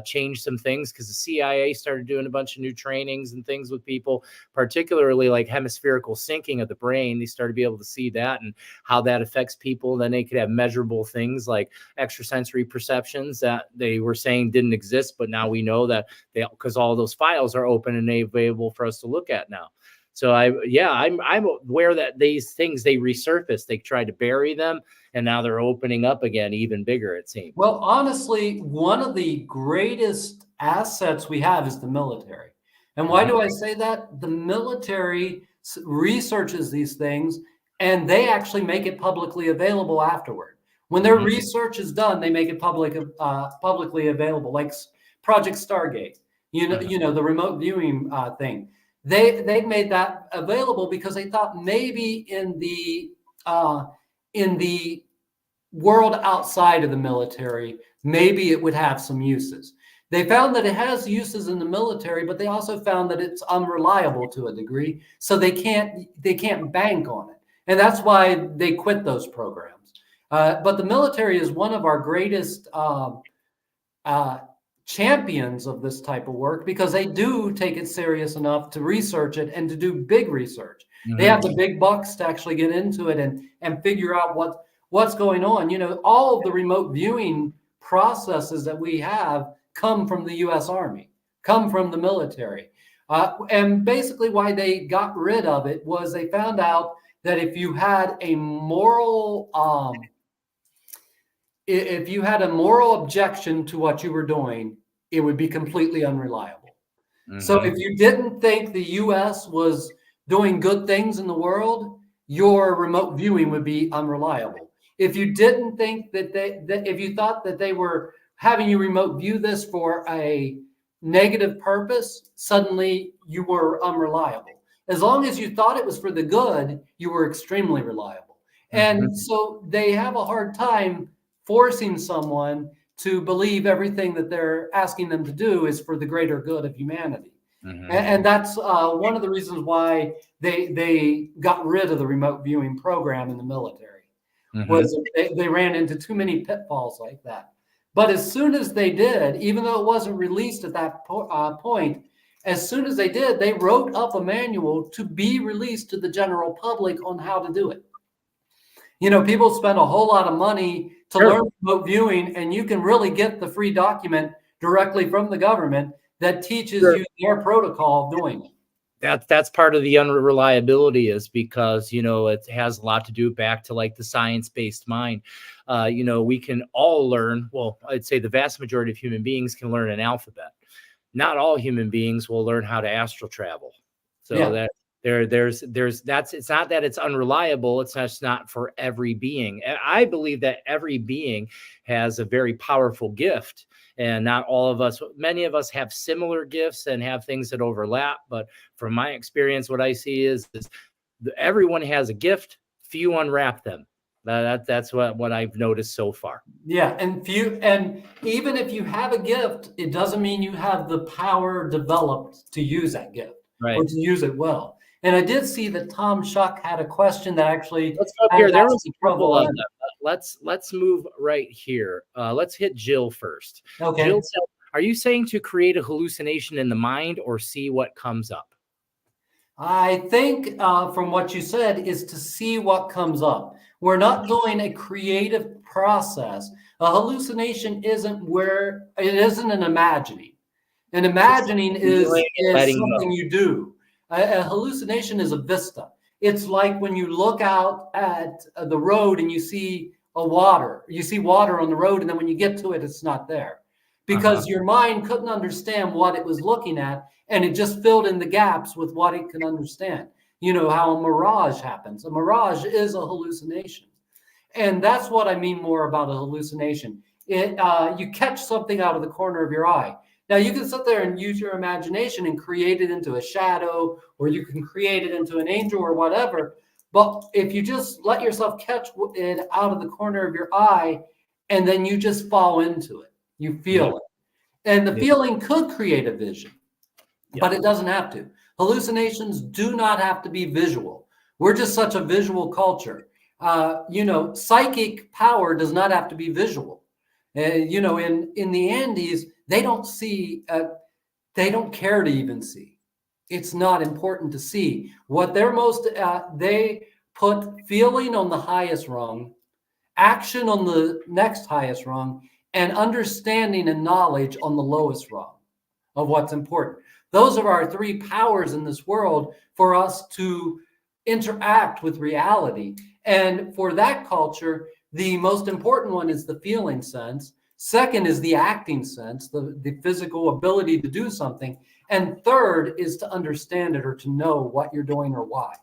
change some things, because the CIA started doing a bunch of new trainings and things with people, particularly like hemispherical syncing of the brain. They started to be able to see that and how that affects people. Then they could have measurable things like extrasensory perceptions that they were saying didn't exist, but now we know that because all those files are open and available for us to look at now. So I'm aware that these things, they resurface. They tried to bury them, and now they're opening up again, even bigger, it seems. Well, honestly, one of the greatest assets we have is the military. And why do I say that? The military researches these things, and they actually make it publicly available afterward. When their research is done, they make it publicly available, like Project Stargate. The remote viewing thing. They made that available because they thought maybe in the world outside of the military, maybe it would have some uses. They found that it has uses in the military, but they also found that it's unreliable to a degree, so they can't bank on it, and that's why they quit those programs. But the military is one of our greatest champions of this type of work, because they do take it serious enough to research it and to do big research. They have the big bucks to actually get into it and figure out what's going on. All of the remote viewing processes that we have come from the U.S. Army, come from the military. And basically why they got rid of it was they found out that if you had a moral objection to what you were doing, it would be completely unreliable. So if you didn't think the U.S. was doing good things in the world, your remote viewing would be unreliable. If you didn't think that if you thought that they were having you remote view this for a negative purpose, suddenly you were unreliable. As long as you thought it was for the good, you were extremely reliable. And so they have a hard time forcing someone to believe everything that they're asking them to do is for the greater good of humanity. And that's one of the reasons why they got rid of the remote viewing program in the military, was they ran into too many pitfalls like that. But as soon as they did, even though it wasn't released at that point, as soon as they did, they wrote up a manual to be released to the general public on how to do it. People spend a whole lot of money to learn remote viewing, and you can really get the free document directly from the government that teaches you their protocol of doing it. That's part of the unreliability, is because, it has a lot to do back to like the science-based mind. We can all learn. Well, I'd say the vast majority of human beings can learn an alphabet. Not all human beings will learn how to astral travel. So that it's not that it's unreliable. It's just not for every being. I believe that every being has a very powerful gift, and not all of us, many of us have similar gifts and have things that overlap. But from my experience, what I see is everyone has a gift. Few unwrap them. That's what I've noticed so far. Yeah, and even if you have a gift, it doesn't mean you have the power developed to use that gift, or to use it well. And I did see that Tom Shuck had a question that actually. Let's go up here. There was a couple of them. Let's move right here. Let's hit Jill first. Okay. Jill, are you saying to create a hallucination in the mind or see what comes up? I think from what you said is to see what comes up. We're not doing a creative process. A hallucination isn't an imagining. An imagining is something you do. A hallucination is a vista. It's like when you look out at the road and you see water on the road, and then when you get to it, it's not there. Because your mind couldn't understand what it was looking at, and it just filled in the gaps with what it could understand. You know how a mirage happens. A mirage is a hallucination. And that's what I mean more about a hallucination. You catch something out of the corner of your eye. Now, you can sit there and use your imagination and create it into a shadow, or you can create it into an angel or whatever. But if you just let yourself catch it out of the corner of your eye, and then you just fall into it, you feel it. And the feeling could create a vision. but it doesn't have to. Hallucinations do not have to be visual. We're just such a visual culture. Psychic power does not have to be visual. In the Andes, they don't see, they don't care to even see. It's not important to see. What they're they put feeling on the highest rung, action on the next highest rung, and understanding and knowledge on the lowest rung of what's important. Those are our three powers in this world for us to interact with reality. And for that culture, the most important one is the feeling sense. Second is the acting sense, the physical ability to do something. And third is to understand it or to know what you're doing or why.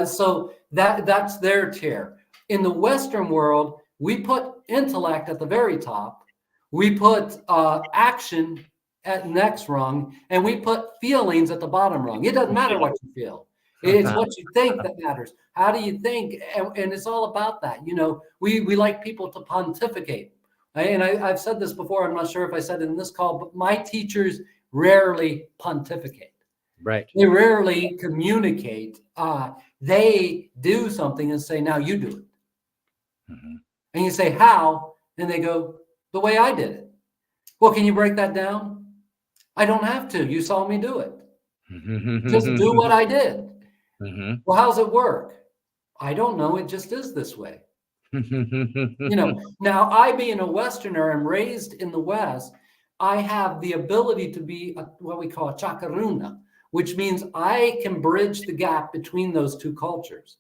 So that's their tier. In the Western world, we put intellect at the very top. We put action at next rung, and we put feelings at the bottom rung. It doesn't matter what you feel. It's what you think that matters. How do you think? And it's all about that. We like people to pontificate. And I've said this before. I'm not sure if I said it in this call, but my teachers rarely pontificate. Right. They rarely communicate. They do something and say, now you do it. Mm-hmm. And you say, how? And they go, the way I did it. Well, can you break that down? I don't have to. You saw me do it. Just do what I did. Mm-hmm. Well, how's it work? I don't know. It just is this way. Now I being a Westerner and raised in the West, I have the ability to be what we call a chakaruna, which means I can bridge the gap between those two cultures,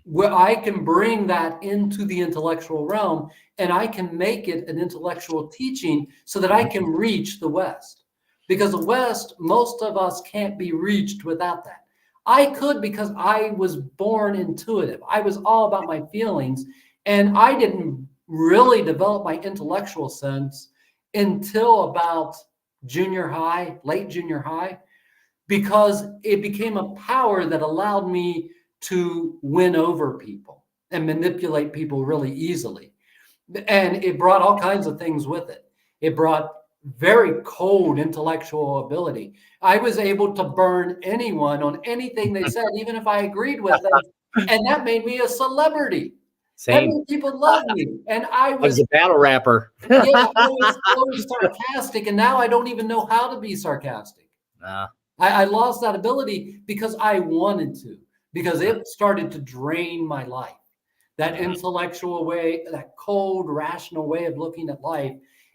where I can bring that into the intellectual realm and I can make it an intellectual teaching so that I can reach the West. Because the West, most of us can't be reached without that. I could because I was born intuitive. I was all about my feelings, and I didn't really develop my intellectual sense until about junior high, late junior high, because it became a power that allowed me to win over people and manipulate people really easily. And it brought all kinds of things with it. It brought very cold intellectual ability. I was able to burn anyone on anything they said, even if I agreed with them. And that made me a celebrity. That made people love me. And I was a battle rapper. Yeah, I was sarcastic, and now I don't even know how to be sarcastic. I lost that ability because I wanted to, because it started to drain my life. That intellectual way, that cold, rational way of looking at life,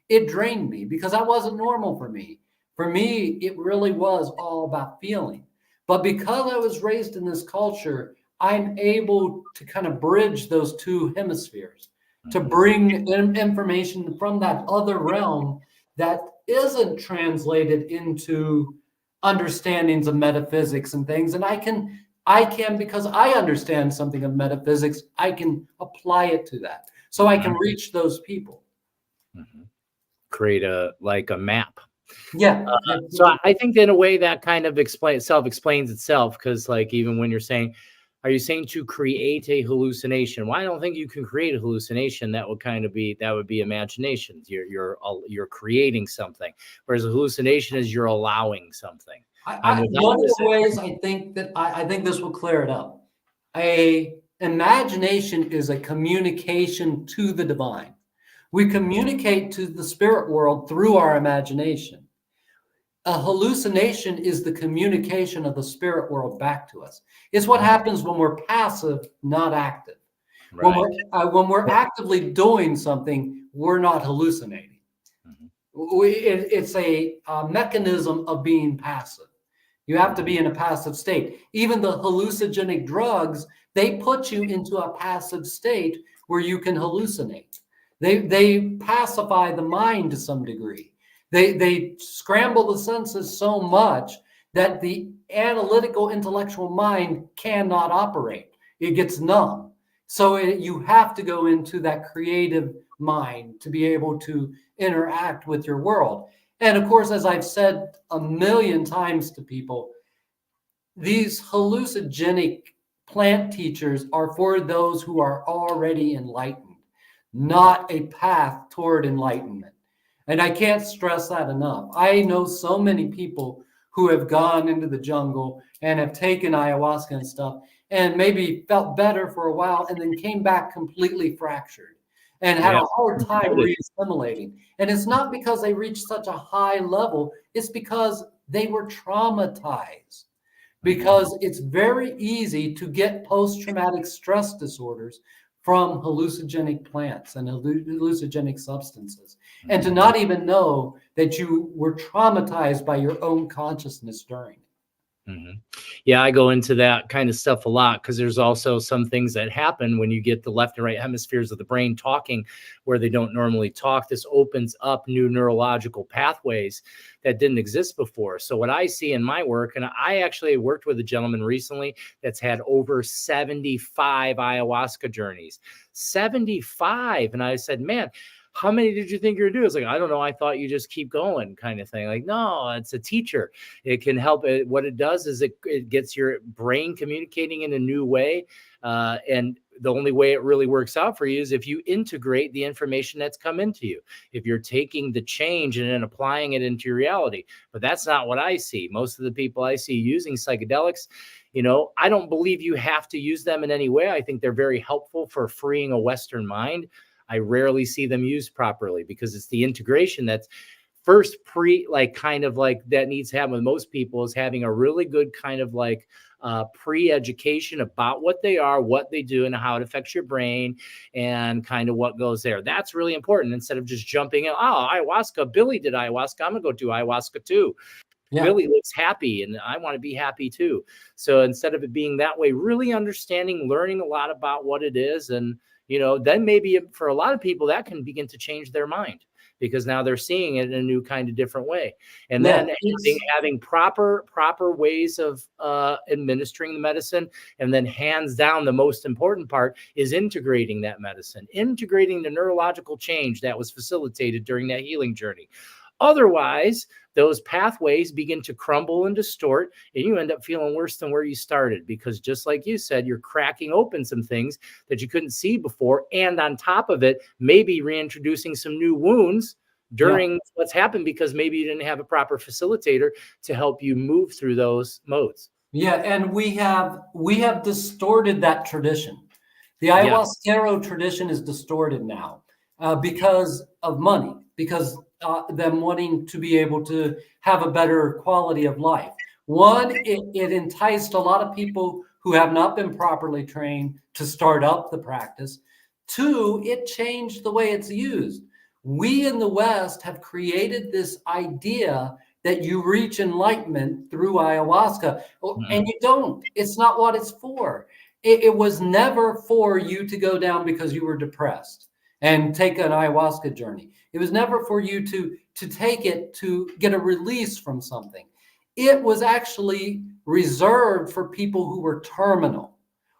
it drained me because that wasn't normal for me. For me, it really was all about feeling. But because I was raised in this culture, I'm able to kind of bridge those two hemispheres, to bring information from that other realm that isn't translated into understandings of metaphysics and things. And I can, because I understand something of metaphysics, I can apply it to that. So I can reach those people. Create a map. Yeah. So I think in a way that kind of self-explains itself, because even when you're saying, are you saying to create a hallucination? Well, I don't think you can create a hallucination. That would be imaginations. You're creating something, whereas a hallucination is you're allowing something. One of the ways I think this will clear it up. A imagination is a communication to the divine. We communicate to the spirit world through our imagination. A hallucination is the communication of the spirit world back to us. It's what happens when we're passive, not active. Right. When we're actively doing something, we're not hallucinating. It's a mechanism of being passive. You have to be in a passive state. Even the hallucinogenic drugs, they put you into a passive state where you can hallucinate. They pacify the mind to some degree. They scramble the senses so much that the analytical intellectual mind cannot operate. It gets numb. So you have to go into that creative mind to be able to interact with your world. And of course, as I've said a million times to people, these hallucinogenic plant teachers are for those who are already enlightened, not a path toward enlightenment. And I can't stress that enough. I know so many people who have gone into the jungle and have taken ayahuasca and stuff and maybe felt better for a while and then came back completely fractured and had Yeah. a hard time re-assimilating. And it's not because they reached such a high level, it's because they were traumatized. Because it's very easy to get post-traumatic stress disorders from hallucinogenic plants and hallucinogenic substances, and to not even know that you were traumatized by your own consciousness during it. Yeah, I go into that kind of stuff a lot because there's also some things that happen when you get the left and right hemispheres of the brain talking where they don't normally talk. This opens up new neurological pathways that didn't exist before. So what I see in my work, and I actually worked with a gentleman recently that's had over 75 ayahuasca journeys, 75. And I said, man, how many did you think you were doing? It's like, I don't know. I thought you just keep going kind of thing. Like, no, it's a teacher. It can help. What it does is it gets your brain communicating in a new way. And the only way it really works out for you is if you integrate the information that's come into you, if you're taking the change and then applying it into your reality. But that's not what I see. Most of the people I see using psychedelics, I don't believe you have to use them in any way. I think they're very helpful for freeing a Western mind. I rarely see them used properly because it's the integration that's first that needs to happen with most people, is having a really good kind of pre-education about what they are, what they do, and how it affects your brain and kind of what goes there. That's really important instead of just jumping in. Oh, ayahuasca, Billy did ayahuasca, I'm gonna go do ayahuasca too. Yeah. Billy looks happy and I want to be happy too. So instead of it being that way, really understanding, learning a lot about what it is, and then maybe for a lot of people that can begin to change their mind because now they're seeing it in a new kind of different way. And then having proper ways of administering the medicine. And then hands down, the most important part is integrating that medicine, integrating the neurological change that was facilitated during that healing journey. Otherwise, those pathways begin to crumble and distort, and you end up feeling worse than where you started because just like you said, you're cracking open some things that you couldn't see before. And on top of it, maybe reintroducing some new wounds during what's happened because maybe you didn't have a proper facilitator to help you move through those modes. Yeah, and we have distorted that tradition. The ayahuasca tradition is distorted now because of money, because them wanting to be able to have a better quality of life. One, it enticed a lot of people who have not been properly trained to start up the practice. Two, it changed the way it's used. We in the West have created this idea that you reach enlightenment through ayahuasca, and you don't. It's not what it's for. It was never for you to go down because you were depressed and take an ayahuasca journey. It was never for you to take it to get a release from something. It was actually reserved for people who were terminal,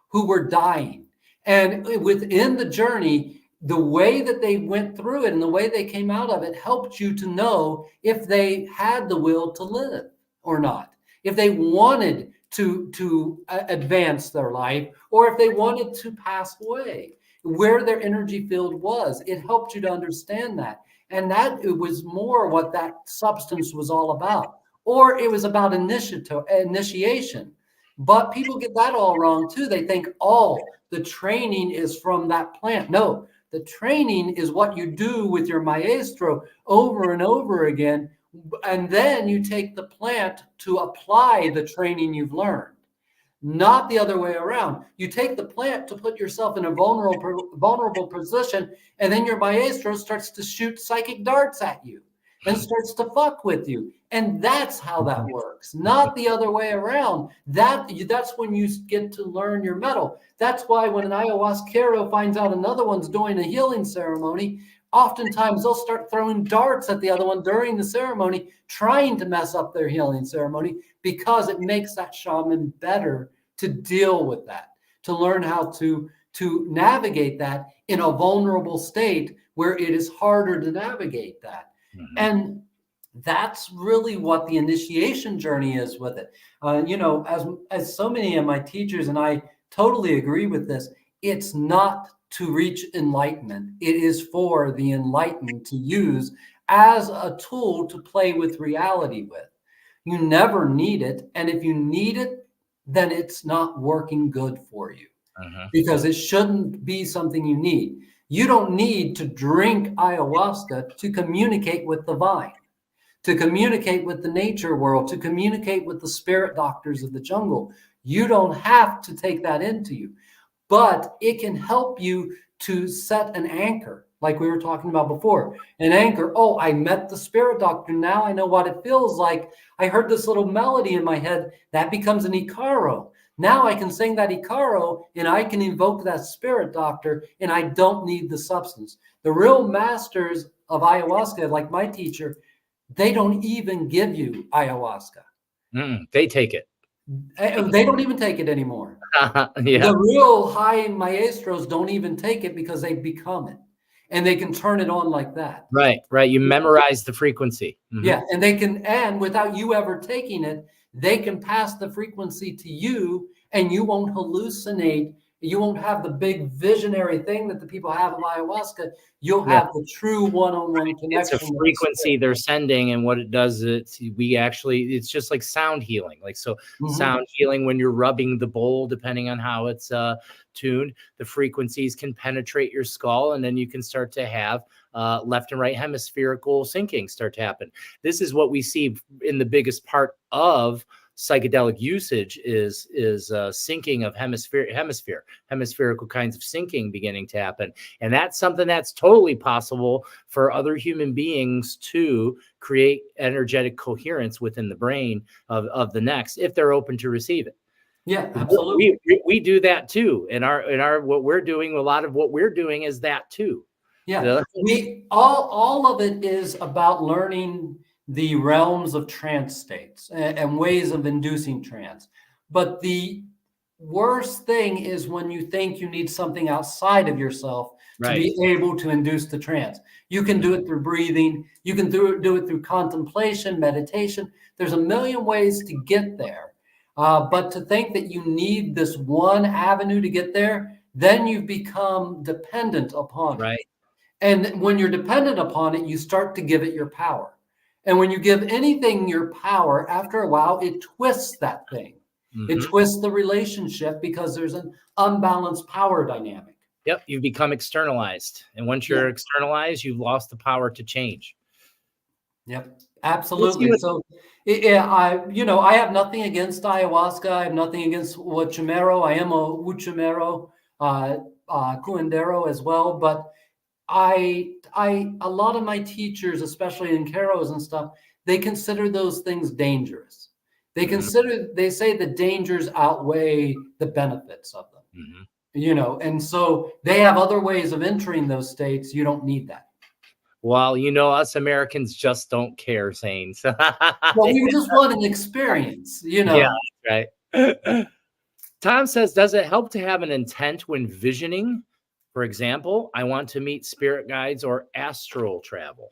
who were dying. And within the journey, the way that they went through it and the way they came out of it helped you to know if they had the will to live or not, if they wanted to advance their life, or if they wanted to pass away, where their energy field was. It helped you to understand that. And that it was more what that substance was all about. Or it was about initiation. But people get that all wrong too. They think, the training is from that plant. No, the training is what you do with your maestro over and over again. And then you take the plant to apply the training you've learned. Not the other way around. You take the plant to put yourself in a vulnerable position, and then your maestro starts to shoot psychic darts at you and starts to fuck with you. And that's how that works, not the other way around. That's when you get to learn your metal. That's why when an ayahuasquero finds out another one's doing a healing ceremony, oftentimes they'll start throwing darts at the other one during the ceremony, trying to mess up their healing ceremony, because it makes that shaman better to deal with that, to learn how to navigate that in a vulnerable state where it is harder to navigate that. And that's really what the initiation journey is with it. As so many of my teachers, and I totally agree with this, it's not to reach enlightenment. It is for the enlightened to use as a tool to play with reality with. You never need it. And if you need it, then it's not working good for you, because it shouldn't be something you need. You don't need to drink ayahuasca to communicate with the vine, to communicate with the nature world, to communicate with the spirit doctors of the jungle. You don't have to take that into you, but it can help you to set an anchor, like we were talking about before. An anchor. Oh, I met the spirit doctor. Now I know what it feels like. I heard this little melody in my head. That becomes an Icaro. Now I can sing that Icaro and I can invoke that spirit doctor, and I don't need the substance. The real masters of ayahuasca, like my teacher, they don't even give you ayahuasca. They take it. They don't even take it anymore. Yeah. The real high maestros don't even take it because they become it, and they can turn it on like that. Right. You memorize the frequency. Yeah, and they can, and without you ever taking it, they can pass the frequency to you, and you won't hallucinate. You won't have the big visionary thing that the people have of ayahuasca. You'll have the true one-on-one connection. It's a frequency they're sending, and what it does is it's just like sound healing. Like, so sound healing, when you're rubbing the bowl, depending on how it's tuned, the frequencies can penetrate your skull, and then you can start to have left and right hemispherical syncing start to happen. This is what we see in the biggest part of psychedelic usage is syncing of hemispherical kinds of syncing beginning to happen. And that's something that's totally possible for other human beings to create energetic coherence within the brain of the next, if they're open to receive it. Yeah, absolutely. We do that too. In our what we're doing, a lot of what we're doing is that too. Yeah, we all of it is about learning the realms of trance states and ways of inducing trance. But the worst thing is when you think you need something outside of yourself to be able to induce the trance. You can do it through breathing. You can do it through contemplation, meditation. There's a million ways to get there. But to think that you need this one avenue to get there, then you've become dependent upon it. And when you're dependent upon it, you start to give it your power. And when you give anything your power, after a while, it twists that thing. It twists the relationship because there's an unbalanced power dynamic. Yep, you've become externalized. And once you're externalized, you've lost the power to change. Yep, absolutely. So, I have nothing against ayahuasca. I have nothing against Huachumero. I am a Huachumero, curandero as well. But a lot of my teachers, especially in Caros and stuff, they consider those things dangerous. They say the dangers outweigh the benefits of them, and so they have other ways of entering those states. You don't need that. Well, us Americans just don't care, Zane. Well, we just want an experience, Yeah, right. Tom says, does it help to have an intent when visioning? For example, I want to meet spirit guides or astral travel.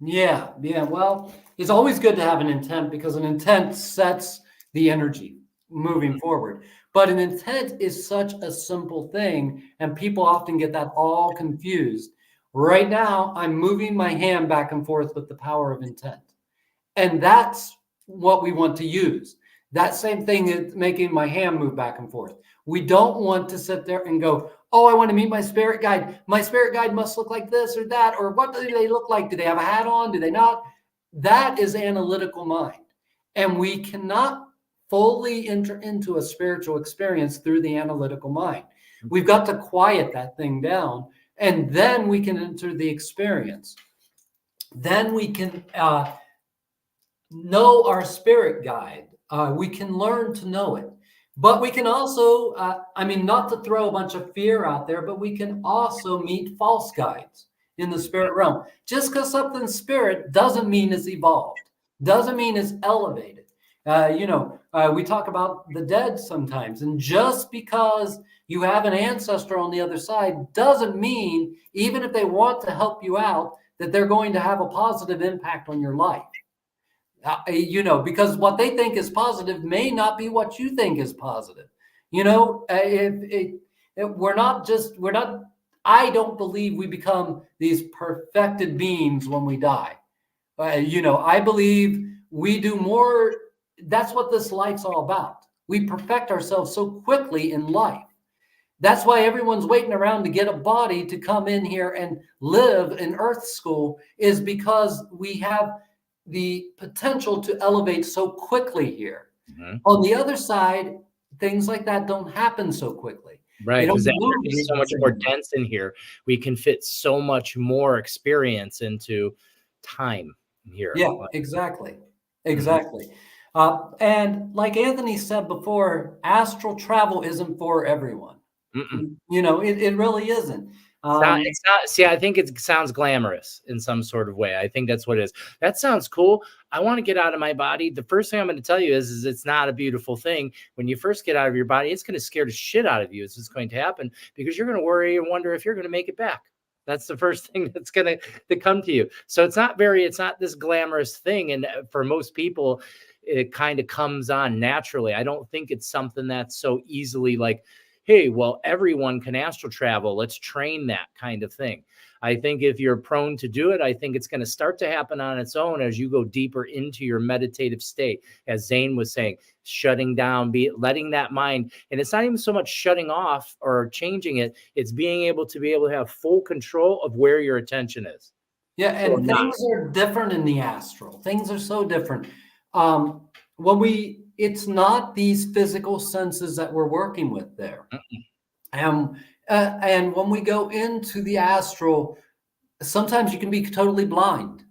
Yeah. Well, it's always good to have an intent because an intent sets the energy moving forward. But an intent is such a simple thing, and people often get that all confused. Right now, I'm moving my hand back and forth with the power of intent. And that's what we want to use. That same thing is making my hand move back and forth. We don't want to sit there and go, oh, I want to meet my spirit guide. My spirit guide must look like this or that, or what do they look like? Do they have a hat on? Do they not? That is analytical mind. And we cannot fully enter into a spiritual experience through the analytical mind. We've got to quiet that thing down, and then we can enter the experience. Then we can know our spirit guide. We can learn to know it. But we can also, not to throw a bunch of fear out there, but we can also meet false guides in the spirit realm. Just because something's spirit doesn't mean it's evolved, doesn't mean it's elevated. We talk about the dead sometimes, and just because you have an ancestor on the other side doesn't mean, even if they want to help you out, that they're going to have a positive impact on your life. Because what they think is positive may not be what you think is positive. We're not I don't believe we become these perfected beings when we die. I believe we do more. That's what this life's all about. We perfect ourselves so quickly in life. That's why everyone's waiting around to get a body to come in here and live in Earth School, is because we have the potential to elevate so quickly here. Mm-hmm. On the other side, things like that don't happen so quickly. Right, because the energy is so much more dense in here. We can fit so much more experience into time here. Yeah, exactly. Exactly. Mm-hmm. And like Anthony said before, astral travel isn't for everyone. Mm-mm. It really isn't. It's not. See, I think it sounds glamorous in some sort of way. I think that's what it is. That sounds cool. I want to get out of my body. The first thing I'm going to tell you is it's not a beautiful thing. When you first get out of your body, it's going to scare the shit out of you. It's just going to happen because you're going to worry and wonder if you're going to make it back. That's the first thing that's going to come to you. So it's not this glamorous thing. And for most people, it kind of comes on naturally. I don't think it's something that's so easily like, hey, well, everyone can astral travel. Let's train that kind of thing. I think if you're prone to do it, I think it's going to start to happen on its own as you go deeper into your meditative state. As Zane was saying, shutting down, letting that mind. And it's not even so much shutting off or changing it. It's being able to have full control of where your attention is. Yeah, and things are different in the astral. Things are so different. It's not these physical senses that we're working with there. And when we go into the astral, sometimes you can be totally blind.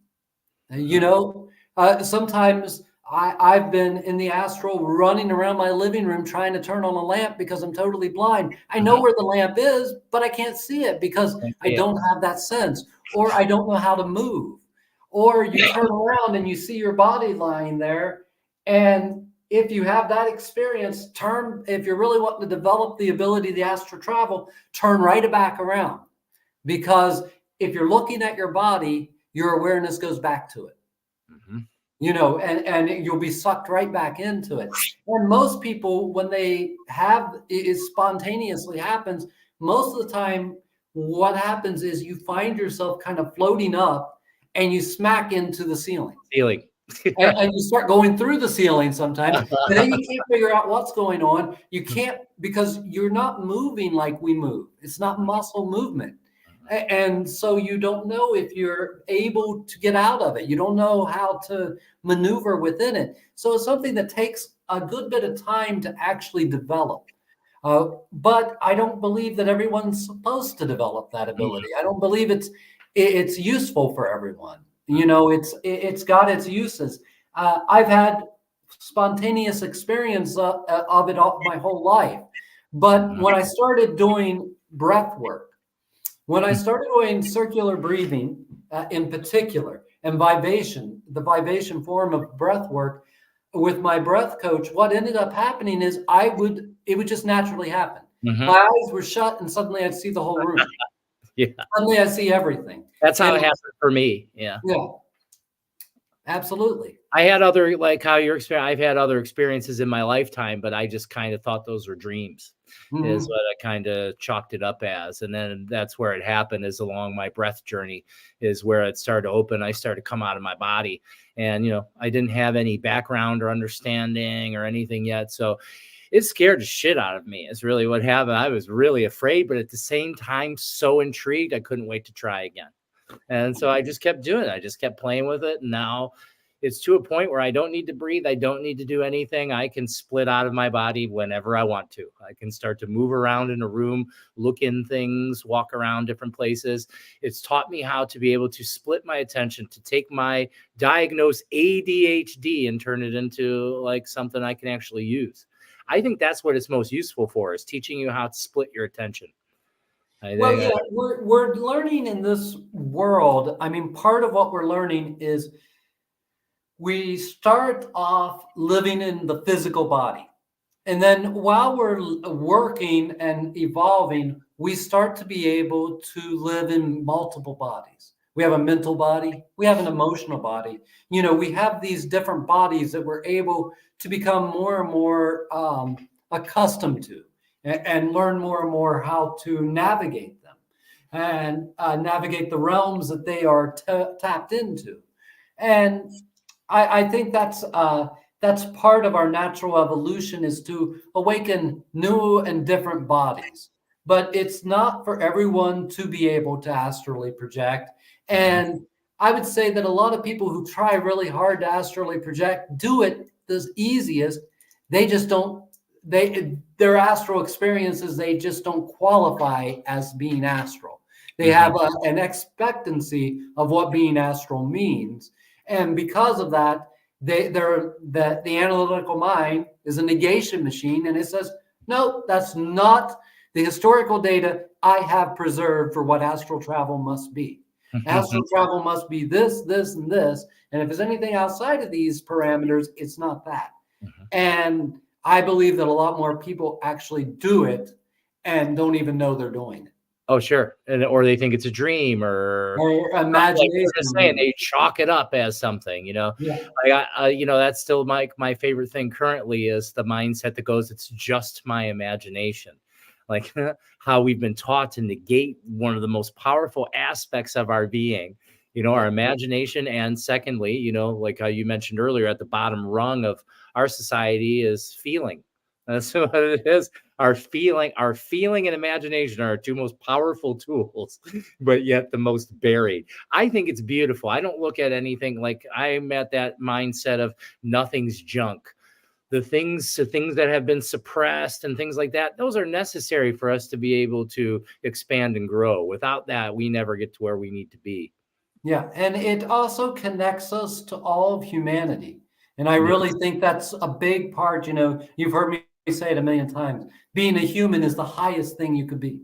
Sometimes I've been in the astral running around my living room trying to turn on a lamp because I'm totally blind. I know where the lamp is, but I can't see it because I don't have that sense, or I don't know how to move. Or you turn around and you see your body lying there, and if you have that experience, if you're really wanting to develop the ability to astral travel, turn right back around. Because if you're looking at your body, your awareness goes back to it. Mm-hmm. And you'll be sucked right back into it. And most people, when they have it spontaneously happens, most of the time, what happens is you find yourself kind of floating up and you smack into the ceiling. And you start going through the ceiling sometimes, and then you can't figure out what's going on. You can't, because you're not moving like we move. It's not muscle movement. And so you don't know if you're able to get out of it. You don't know how to maneuver within it. So it's something that takes a good bit of time to actually develop. But I don't believe that everyone's supposed to develop that ability. I don't believe it's useful for everyone. It's got its uses. I've had spontaneous experience of it all my whole life. But when I started doing breath work, when I started doing circular breathing in particular, and the vibration form of breath work with my breath coach, what ended up happening is it would just naturally happen. Mm-hmm. My eyes were shut and suddenly I'd see the whole room. Suddenly I see everything. That's how it happened for me. Yeah. Absolutely. I had other, like how you're experiencing, I've had other experiences in my lifetime, but I just kind of thought those were dreams. Mm-hmm. Is what I kind of chalked it up as. And then that's where it happened, is along my breath journey is where it started to open. I started to come out of my body, and, I didn't have any background or understanding or anything yet. So it scared the shit out of me. It's really what happened. I was really afraid, but at the same time, so intrigued. I couldn't wait to try again. And so I just kept doing it. I just kept playing with it. And now it's to a point where I don't need to breathe. I don't need to do anything. I can split out of my body whenever I want to. I can start to move around in a room, look in things, walk around different places. It's taught me how to be able to split my attention, to take my diagnosed ADHD and turn it into like something I can actually use. I think that's what it's most useful for, is teaching you how to split your attention. We're learning in this world. I mean, part of what we're learning is we start off living in the physical body. And then while we're working and evolving, we start to be able to live in multiple bodies. We have a mental body. We have an emotional body. We have these different bodies that we're able to become more and more accustomed to and learn more and more how to navigate them. and navigate the realms that they are tapped into. And I think that's part of our natural evolution, is to awaken new and different bodies. But it's not for everyone to be able to astrally project. And I would say that a lot of people who try really hard to astrally project do it the easiest. They just don't, their astral experiences, they just don't qualify as being astral. They have an expectancy of what being astral means. And because of that, the analytical mind is a negation machine, and it says, no, that's not the historical data I have preserved for what astral travel must be. Astral travel must be this, this, and this. And if there's anything outside of these parameters, it's not that. And I believe that a lot more people actually do it and don't even know they're doing it. Oh, sure. Or they think it's a dream, or imagination. Like just saying, they chalk it up as something, you know. Yeah. That's still my favorite thing currently, is the mindset that goes, it's just my imagination. Like how we've been taught to negate one of the most powerful aspects of our being, you know, our imagination. And secondly, you know, like how you mentioned earlier, at the bottom rung of our society is feeling. That's what it is. Our feeling and imagination are our two most powerful tools, but yet the most buried. I think it's beautiful. I don't look at anything, like, I'm at that mindset of nothing's junk. The things that have been suppressed and things like that, those are necessary for us to be able to expand and grow. Without that, we never get to where we need to be. Yeah, and it also connects us to all of humanity. And I really think that's a big part. You know, you've heard me say it a million times. Being a human is the highest thing you could be.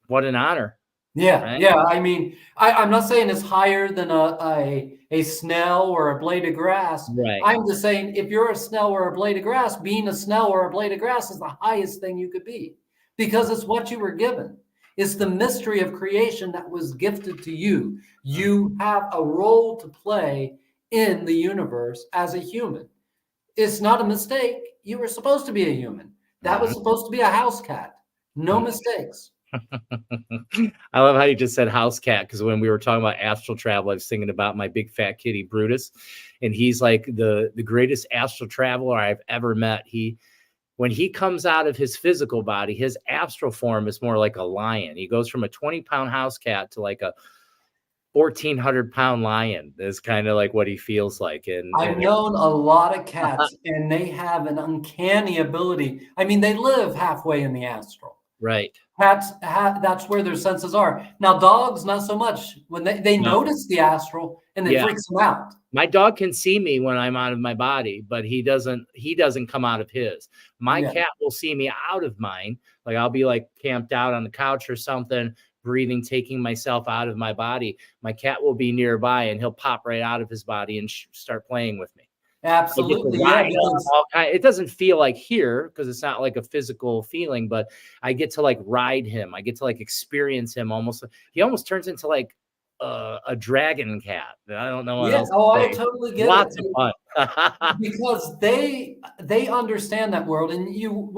What an honor. Yeah, right? Yeah. I mean, I'm not saying it's higher than a snail or a blade of grass. Right. I'm just saying, if you're a snail or a blade of grass, being a snail or a blade of grass is the highest thing you could be, because it's what you were given. It's the mystery of creation that was gifted to you. You have a role to play in the universe as a human. It's not a mistake. You were supposed to be a human. That was supposed to be a house cat. No mistakes. I love how you just said house cat, because when we were talking about astral travel, I was thinking about my big fat kitty Brutus, and he's like the greatest astral traveler I've ever met. When he comes out of his physical body, his astral form is more like a lion. He goes from a 20-pound house cat to like a 1,400-pound lion. Is kind of like what he feels like. And I've known a lot of cats, and they have an uncanny ability. I mean, they live halfway in the astral. Right. Cats, that's where their senses are. Now, dogs, not so much. When they notice the astral, and it freaks them out. My dog can see me when I'm out of my body, but he doesn't come out of his. My cat will see me out of mine. Like, I'll be like camped out on the couch or something, breathing, taking myself out of my body. My cat will be nearby, and he'll pop right out of his body and start playing with me. Absolutely. It doesn't feel like here, because it's not like a physical feeling, but I get to like ride him. I get to like experience him almost. He almost turns into like a dragon cat. I don't know what else. I totally get Lots of fun. Because they understand that world, and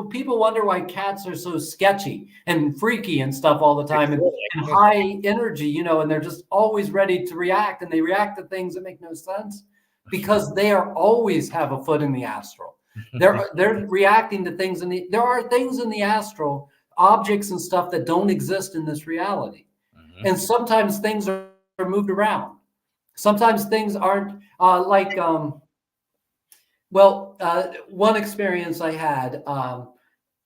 people wonder why cats are so sketchy and freaky and stuff all the time, and high energy, you know, and they're just always ready to react, and they react to things that make no sense, because they are always have a foot in the astral. They're reacting to things there are things in the astral, objects and stuff that don't exist in this reality. And sometimes things are moved around. Sometimes things aren't one experience I had,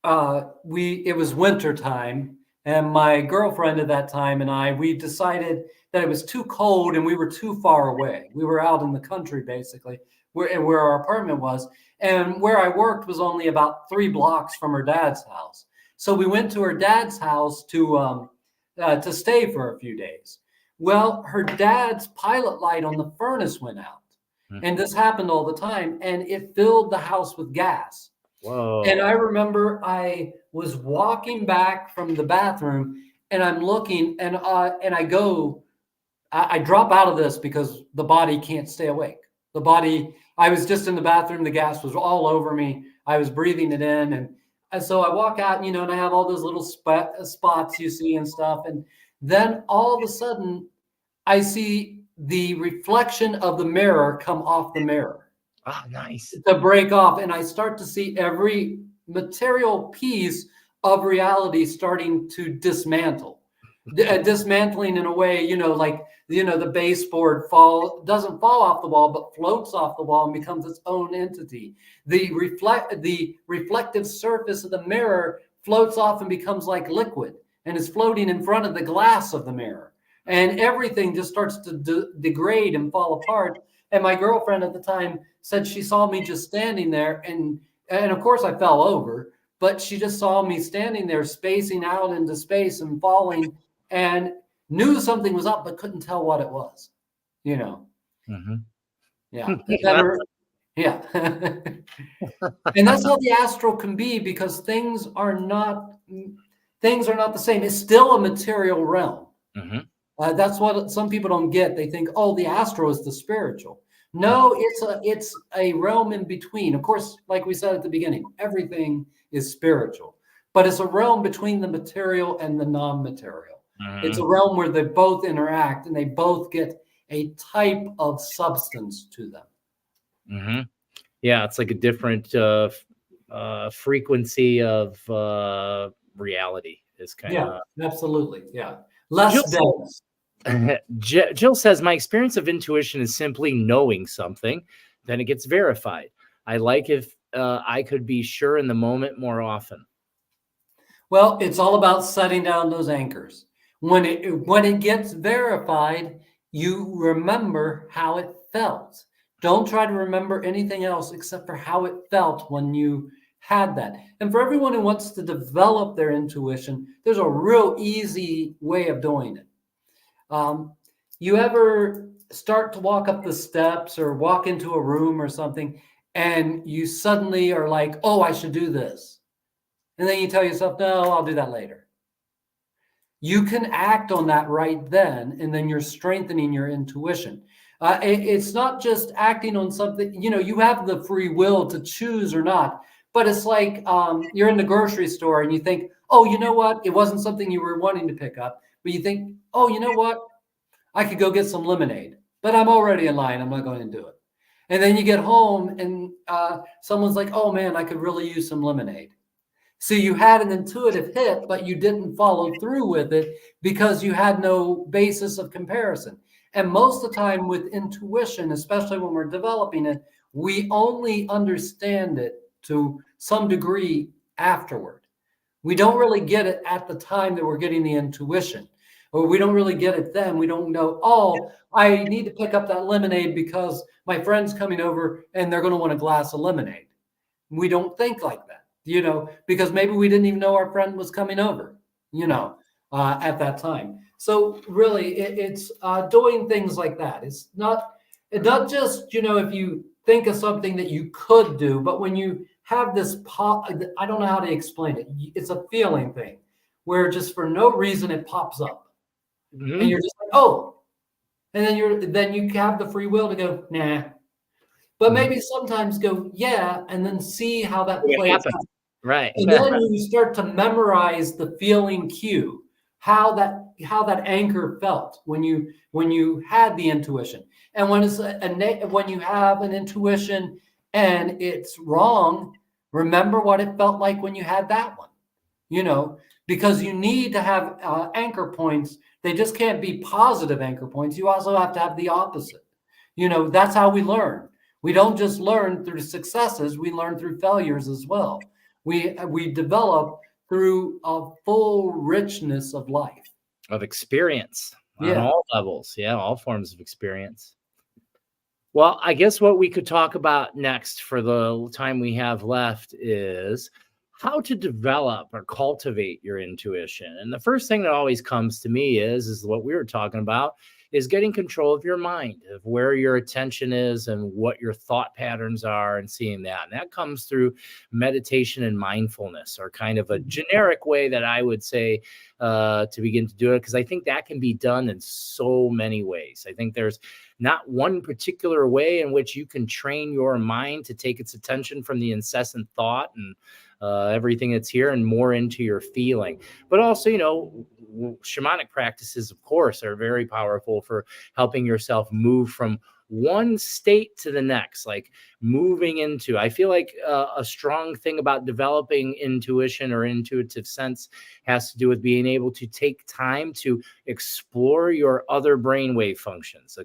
it was winter time, and my girlfriend at that time and we decided that it was too cold and we were too far away. We were out in the country, basically, where our apartment was. And where I worked was only about 3 blocks from her dad's house. So we went to her dad's house to stay for a few days. Well, her dad's pilot light on the furnace went out. And this happened all the time, and it filled the house with gas. Whoa. And I remember I was walking back from the bathroom, and I'm looking, and I drop out of this because the body can't stay awake. I was just in the bathroom. The gas was all over me. I was breathing it in. And so I walk out, you know, and I have all those little spots you see and stuff. And then all of a sudden I see the reflection of the mirror come off the mirror. Ah, nice. To break off, and I start to see every material piece of reality starting to dismantle. Dismantling in a way, like, the baseboard doesn't fall off the wall, but floats off the wall and becomes its own entity. The reflective surface of the mirror floats off and becomes like liquid, and is floating in front of the glass of the mirror. And everything just starts to degrade and fall apart. And my girlfriend at the time said she saw me just standing there, and of course I fell over, but she just saw me standing there spacing out into space and falling, and knew something was up but couldn't tell what it was. Mm-hmm. Yeah. Yeah. And that's how the astral can be, because things are not the same. It's still a material realm. Mm-hmm. That's what some people don't get. They think, oh, the astral is the spiritual. No, it's a realm in between. Of course, like we said at the beginning, everything is spiritual, but it's a realm between the material and the non-material. Mm-hmm. It's a realm where they both interact and they both get a type of substance to them. Mm-hmm. Yeah, it's like a different frequency of reality. Is kind of absolutely, yeah, less dense. Jill says, my experience of intuition is simply knowing something, then it gets verified. I like if I could be sure in the moment more often. Well, it's all about setting down those anchors. When it gets verified, you remember how it felt. Don't try to remember anything else except for how it felt when you had that. And for everyone who wants to develop their intuition, there's a real easy way of doing it. You ever start to walk up the steps or walk into a room or something, and you suddenly are like, oh, I should do this. And then you tell yourself, no, I'll do that later. You can act on that right then, and then you're strengthening your intuition. It's not just acting on something, you have the free will to choose or not, but it's like you're in the grocery store and you think, oh, you know what? It wasn't something you were wanting to pick up, but you think, oh, you know what? I could go get some lemonade, but I'm already in line. I'm not going to do it. And then you get home and someone's like, oh man, I could really use some lemonade. So you had an intuitive hit, but you didn't follow through with it because you had no basis of comparison. And most of the time with intuition, especially when we're developing it, we only understand it to some degree afterward. We don't really get it at the time that we're getting the intuition, or we don't really get it then. We don't know, oh, I need to pick up that lemonade because my friend's coming over and they're going to want a glass of lemonade. We don't think like that. Because maybe we didn't even know our friend was coming over, at that time. So really, it's doing things like that. It's not just, if you think of something that you could do, but when you have this I don't know how to explain it. It's a feeling thing where just for no reason it pops up. Mm-hmm. And you're just like, oh, and then you have the free will to go, nah. But maybe sometimes go, yeah, and then see how that plays out. Right. And then you start to memorize the feeling cue, how that anchor felt when you had the intuition. And when you have an intuition and it's wrong, remember what it felt like when you had that one. Because you need to have anchor points. They just can't be positive anchor points. You also have to have the opposite. That's how we learn. We don't just learn through successes, we learn through failures as well. We develop through a full richness of life. Of experience on all levels. Yeah, all forms of experience. Well, I guess what we could talk about next for the time we have left is how to develop or cultivate your intuition. And the first thing that always comes to me is what we were talking about, is getting control of your mind, of where your attention is and what your thought patterns are, and seeing that. And that comes through meditation and mindfulness, or kind of a generic way that I would say to begin to do it, because I think that can be done in so many ways. I think there's not one particular way in which you can train your mind to take its attention from the incessant thought and everything that's here, and more into your feeling. But also, shamanic practices, of course, are very powerful for helping yourself move from one state to the next, like moving into. I feel like a strong thing about developing intuition or intuitive sense has to do with being able to take time to explore your other brainwave functions,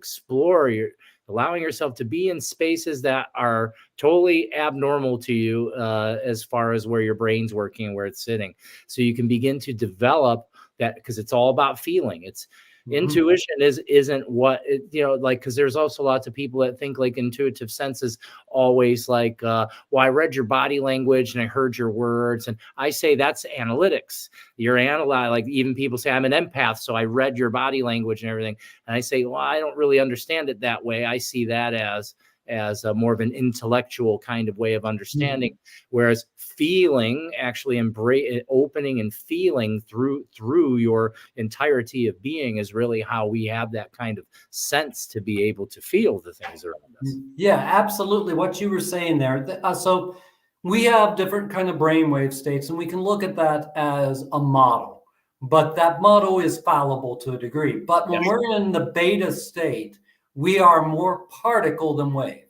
allowing yourself to be in spaces that are totally abnormal to you, as far as where your brain's working and where it's sitting, so you can begin to develop that, because it's all about feeling. It's intuition isn't what like, because there's also lots of people that think like intuitive sense is always like, well, I read your body language and I heard your words, and I say that's analytics. You're analyzing, like, even people say I'm an empath, so I read your body language and everything, and I say, well, I don't really understand it that way. I see that as a more of an intellectual kind of way of understanding, whereas feeling, actually opening and feeling through your entirety of being, is really how we have that kind of sense to be able to feel the things around us. Yeah, absolutely. What you were saying there. So we have different kind of brainwave states, and we can look at that as a model, but that model is fallible to a degree. But when we're in the beta state, we are more particle than wave,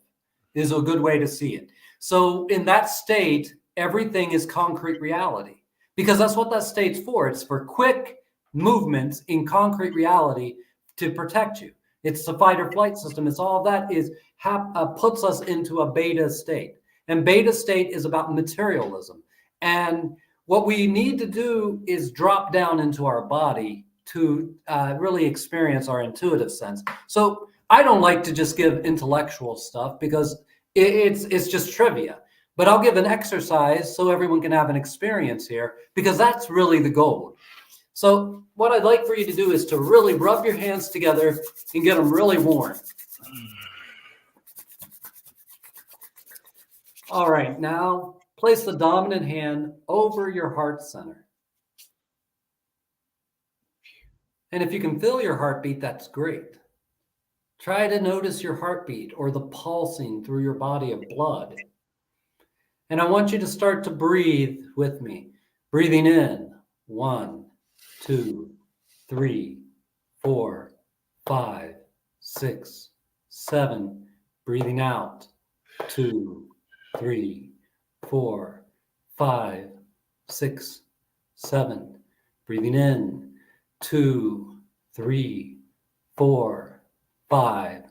is a good way to see it. So in that state, everything is concrete reality, because that's what that state's for. It's for quick movements in concrete reality to protect you. It's the fight or flight system. It's all that puts us into a beta state. And beta state is about materialism. And what we need to do is drop down into our body to really experience our intuitive sense. So I don't like to just give intellectual stuff, because it's just trivia. But I'll give an exercise so everyone can have an experience here, because that's really the goal. So what I'd like for you to do is to really rub your hands together and get them really warm. All right, now place the dominant hand over your heart center. And if you can feel your heartbeat, that's great. Try to notice your heartbeat, or the pulsing through your body of blood. And I want you to start to breathe with me. Breathing in, 1, 2, 3, 4, 5, 6, 7. Breathing out, 2, 3, 4, 5, 6, 7. Breathing in, 2, 3, 4, 5,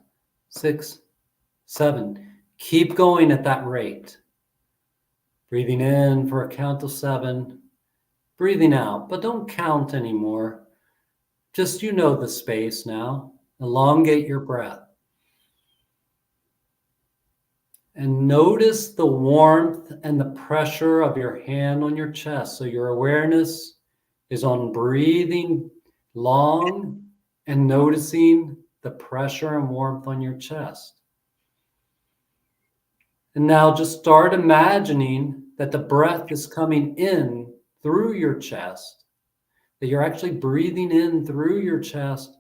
6, 7. Keep going at that rate. Breathing in for a count of 7. Breathing out, but don't count anymore. Just, the space now. Elongate your breath. And notice the warmth and the pressure of your hand on your chest. So your awareness is on breathing long and noticing the pressure and warmth on your chest. And now just start imagining that the breath is coming in through your chest, that you're actually breathing in through your chest.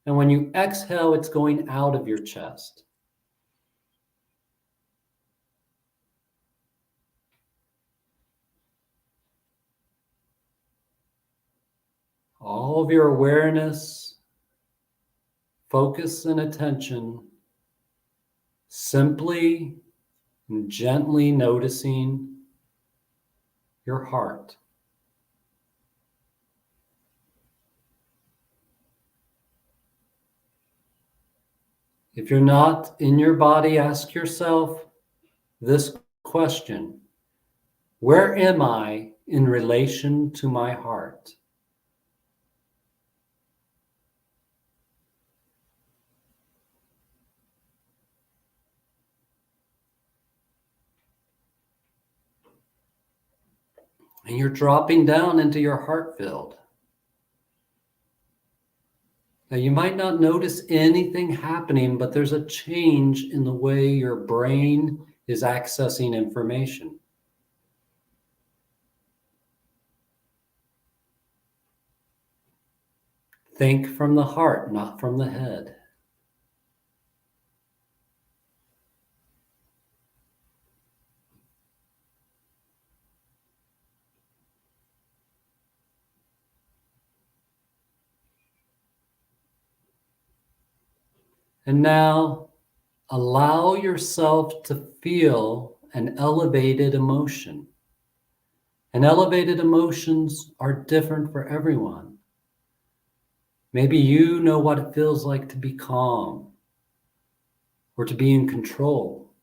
And when you exhale, it's going out of your chest. All of your awareness, focus, and attention simply and gently noticing your heart. If you're not in your body, ask yourself this question: where am I in relation to my heart? And you're dropping down into your heart field. Now, you might not notice anything happening, but there's a change in the way your brain is accessing information. Think from the heart, not from the head. And now allow yourself to feel an elevated emotion. And elevated emotions are different for everyone. Maybe you know what it feels like to be calm or to be in control.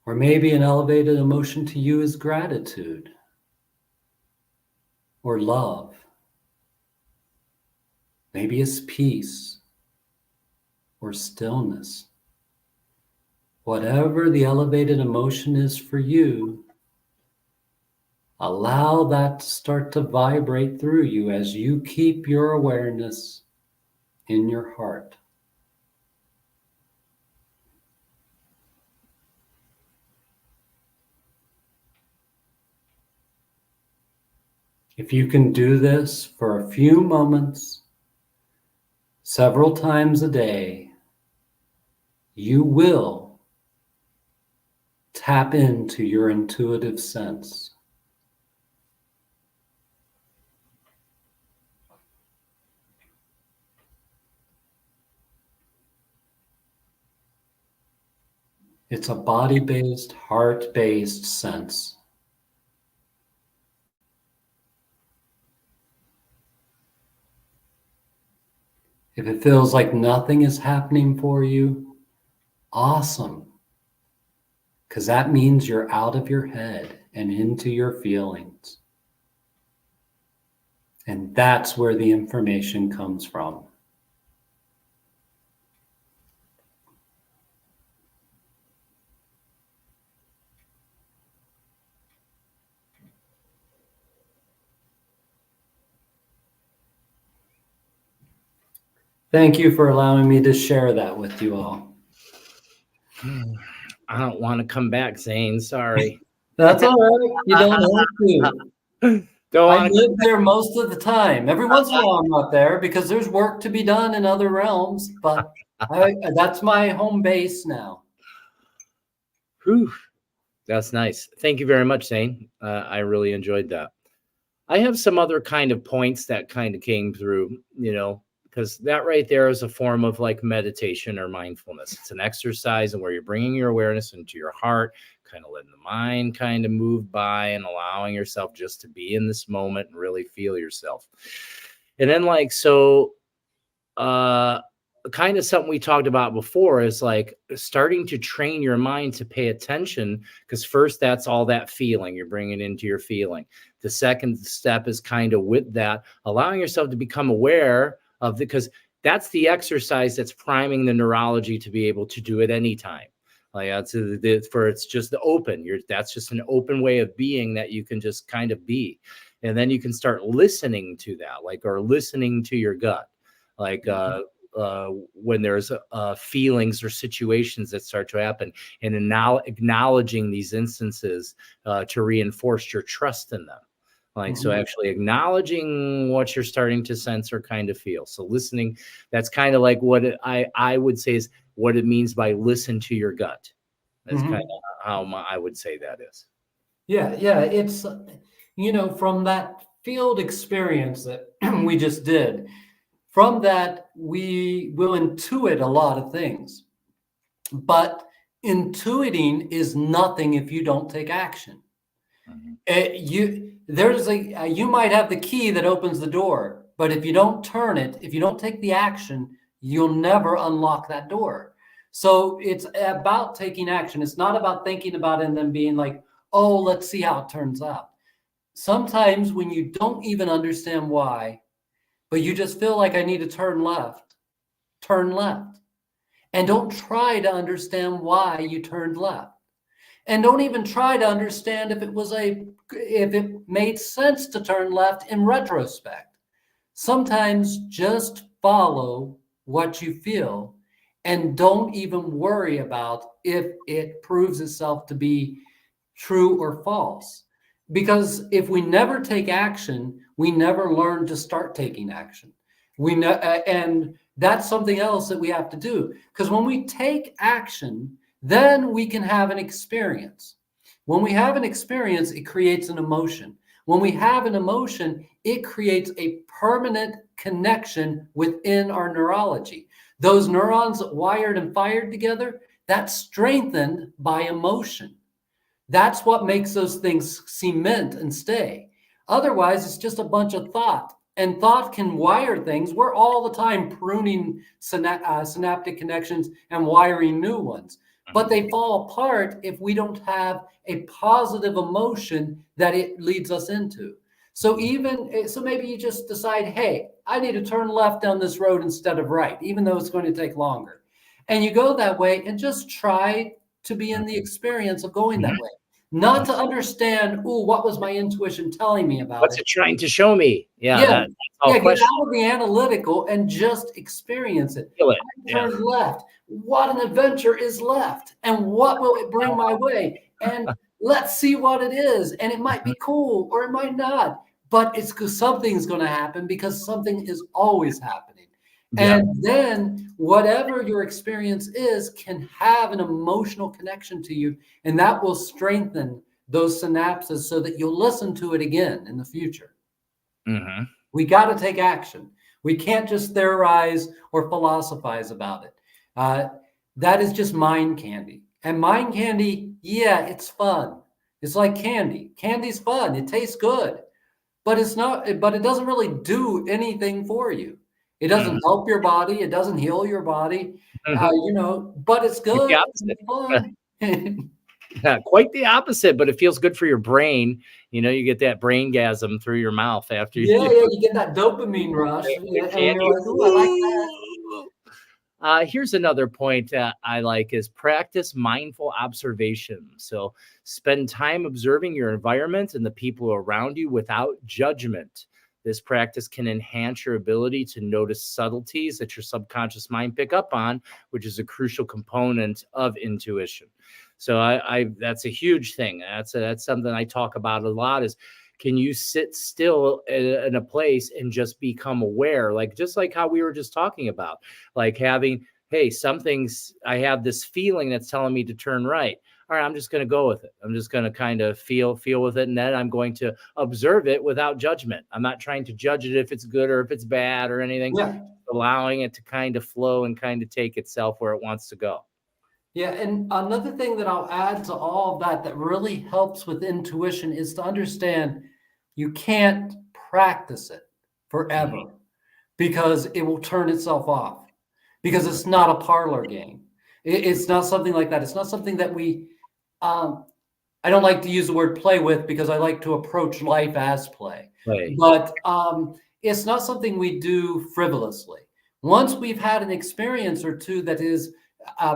Or maybe an elevated emotion to you is gratitude or love. Maybe it's peace or stillness. Whatever the elevated emotion is for you, allow that to start to vibrate through you as you keep your awareness in your heart. If you can do this for a few moments, several times a day, you will tap into your intuitive sense. It's a body-based, heart-based sense. If it feels like nothing is happening for you, awesome. Because that means you're out of your head and into your feelings. And that's where the information comes from. Thank you for allowing me to share that with you all. I don't want to come back, Zane. Sorry. That's all right. You don't have to. I live there most of the time. Every once in a while I'm not there because there's work to be done in other realms, but that's my home base now. Whew. That's nice. Thank you very much, Zane. I really enjoyed that. I have some other kind of points that kind of came through, because that right there is a form of like meditation or mindfulness. It's an exercise and where you're bringing your awareness into your heart, kind of letting the mind kind of move by and allowing yourself just to be in this moment and really feel yourself. And then kind of something we talked about before is like starting to train your mind to pay attention, because first that's all that feeling you're bringing into your feeling. The second step is kind of with that, allowing yourself to become aware of because that's the exercise that's priming the neurology to be able to do it anytime. Like it's just the open. That's just an open way of being that you can just kind of be, and then you can start listening to that, or listening to your gut, when there's feelings or situations that start to happen, and now acknowledging these instances to reinforce your trust in them. So actually acknowledging what you're starting to sense or kind of feel. So listening, that's kind of like what I would say is what it means by listen to your gut. That's kind of how I would say that is. Yeah. It's, from that field experience that we just did, from that, we will intuit a lot of things. But intuiting is nothing if you don't take action. You might have the key that opens the door, but if you don't turn it, if you don't take the action, you'll never unlock that door. So it's about taking action. It's not about thinking about it and then being like, oh, let's see how it turns out. Sometimes when you don't even understand why, but you just feel like I need to turn left. Turn left. And don't try to understand why you turned left. And don't even try to understand if it made sense to turn left in retrospect. Sometimes just follow what you feel and don't even worry about if it proves itself to be true or false. Because if we never take action, we never learn to start taking action. And that's something else that we have to do. Because when we take action, then we can have an experience. When we have an experience, it creates an emotion. When we have an emotion, it creates a permanent connection within our neurology. Those neurons wired and fired together, that's strengthened by emotion. That's what makes those things cement and stay. Otherwise, it's just a bunch of thought. And thought can wire things. We're all the time pruning synaptic connections and wiring new ones. But they fall apart if we don't have a positive emotion that it leads us into. So maybe you just decide, hey, I need to turn left down this road instead of right, even though it's going to take longer. And you go that way and just try to be in the experience of going that way. Not to understand, what was my intuition telling me about What's it trying to show me? That's all get out of the analytical and just experience it. Feel it. I turned left. What an adventure is left, and what will it bring my way? And let's see what it is. And it might be cool or it might not, but it's because something's going to happen, because something is always happening. And then whatever your experience is can have an emotional connection to you, and that will strengthen those synapses so that you'll listen to it again in the future. We got to take action. We can't just theorize or philosophize about it. That is just mind candy. And mind candy, it's fun. It's like candy. Candy's fun. It tastes good, but it doesn't really do anything for you. It doesn't help your body. It doesn't heal your body, but it's good. Quite the opposite, but it feels good for your brain. You get that brain-gasm through your mouth after you. You get that dopamine rush. And you're like, ooh, I like that. Here's another point that I like is practice mindful observation. So spend time observing your environment and the people around you without judgment. This practice can enhance your ability to notice subtleties that your subconscious mind pick up on, which is a crucial component of intuition. So that's a huge thing. That's something I talk about a lot is, can you sit still in a place and just become aware? Just like how we were just talking about, like having, hey, I have this feeling that's telling me to turn right. All right, I'm just going to go with it. I'm just going to kind of feel with it. And then I'm going to observe it without judgment. I'm not trying to judge it if it's good or if it's bad or anything, allowing it to kind of flow and kind of take itself where it wants to go. Yeah. And another thing that I'll add to all of that really helps with intuition is to understand you can't practice it forever because it will turn itself off, because it's not a parlor game. It's not something like that. It's not something that I don't like to use the word play with, because I like to approach life as play. Right. But it's not something we do frivolously. Once we've had an experience or two that is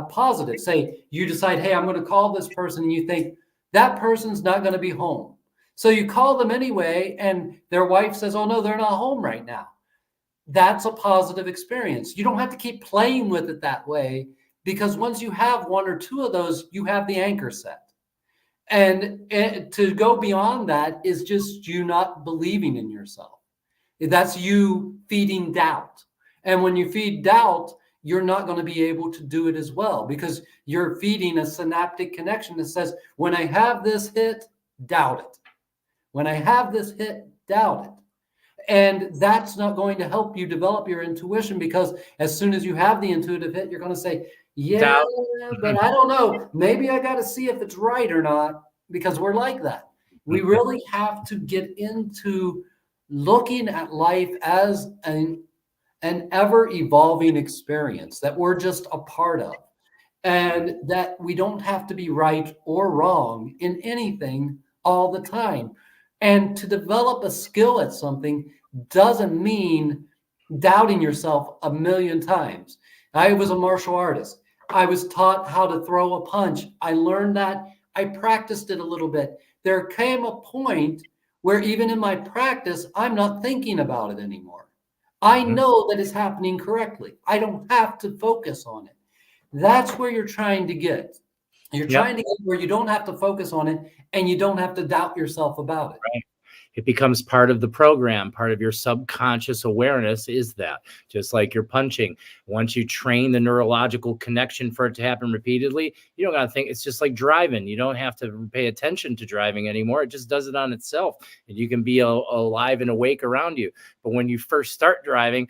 positive, say you decide, hey, I'm going to call this person, and you think that person's not going to be home. So you call them anyway, and their wife says, oh, no, they're not home right now. That's a positive experience. You don't have to keep playing with it that way, because once you have one or two of those, you have the anchor set. And to go beyond that is just you not believing in yourself. That's you feeding doubt. And when you feed doubt, you're not going to be able to do it as well, because you're feeding a synaptic connection that says, when I have this hit, doubt it. When I have this hit, doubt it. And that's not going to help you develop your intuition, because as soon as you have the intuitive hit, you're going to say, yeah, but I don't know. Maybe I got to see if it's right or not, because we're like that. We really have to get into looking at life as an ever evolving experience that we're just a part of, and that we don't have to be right or wrong in anything all the time. And to develop a skill at something doesn't mean doubting yourself a million times. I was a martial artist. I was taught how to throw a punch. I learned that. I practiced it a little bit. There came a point where even in my practice, I'm not thinking about it anymore. I know that it's happening correctly. I don't have to focus on it. That's where you're trying to get. You're trying to get where you don't have to focus on it, and you don't have to doubt yourself about it. Right. It becomes part of the program. Part of your subconscious awareness is that, just like you're punching. Once you train the neurological connection for it to happen repeatedly, you don't got to think. It's just like driving. You don't have to pay attention to driving anymore. It just does it on itself, and you can be alive and awake around you. But when you first start driving,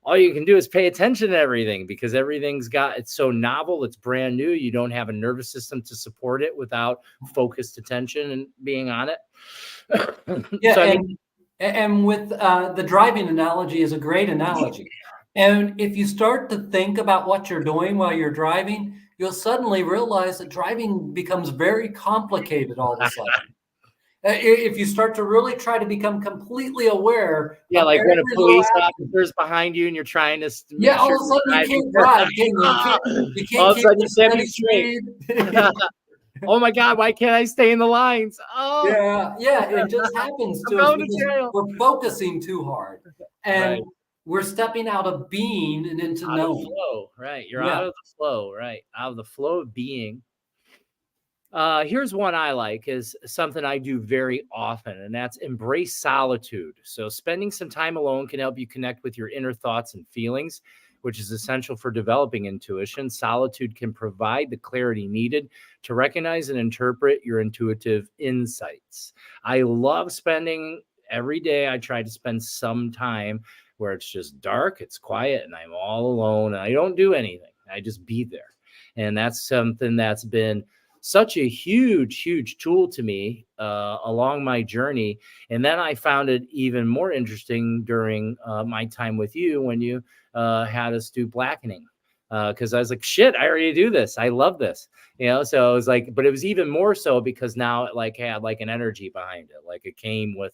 all you can do is pay attention to everything, because it's so novel, it's brand new. You don't have a nervous system to support it without focused attention and being on it. Yeah, So, and with the driving analogy is a great analogy. And if you start to think about what you're doing while you're driving, you'll suddenly realize that driving becomes very complicated all of a sudden. If you start to really try to become completely aware yeah, of like when a every little police action. officer's behind you and you're trying to Yeah, make all sure of a sudden you can't drive, can you? You all can't of a keep sudden the you can't steady be straight. speed. Oh my God, why can't I stay in the lines? Oh, Yeah, it just happens I'm to us going to because jail. we're focusing too hard. And Right. we're stepping out of being and into Out of the knowing. flow, right? You're Yeah. out of the flow, right? Out of the flow of being. Here's one I like, is something I do very often, and that's embrace solitude. So spending some time alone can help you connect with your inner thoughts and feelings, which is essential for developing intuition. Solitude can provide the clarity needed to recognize and interpret your intuitive insights. I love spending every day. I try to spend some time where it's just dark, it's quiet, and I'm all alone, and I don't do anything. I just be there. And that's something that's been such a huge tool to me along my journey. And then I found it even more interesting during my time with you, when you had us do blackening, because I was like, shit, I already do this, I love this, so it was like, but it was even more so because now it like had like an energy behind it. Like it came with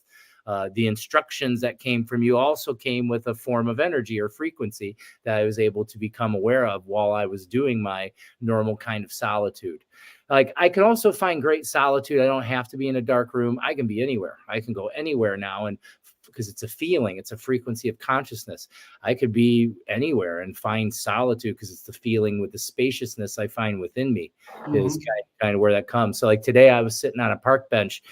the instructions that came from you also came with a form of energy or frequency that I was able to become aware of while I was doing my normal kind of solitude. Like I can also find great solitude. I don't have to be in a dark room. I can be anywhere. I can go anywhere now. And because it's a feeling, it's a frequency of consciousness. I could be anywhere and find solitude because it's the feeling with the spaciousness I find within me is kind of where that comes. So like today I was sitting on a park bench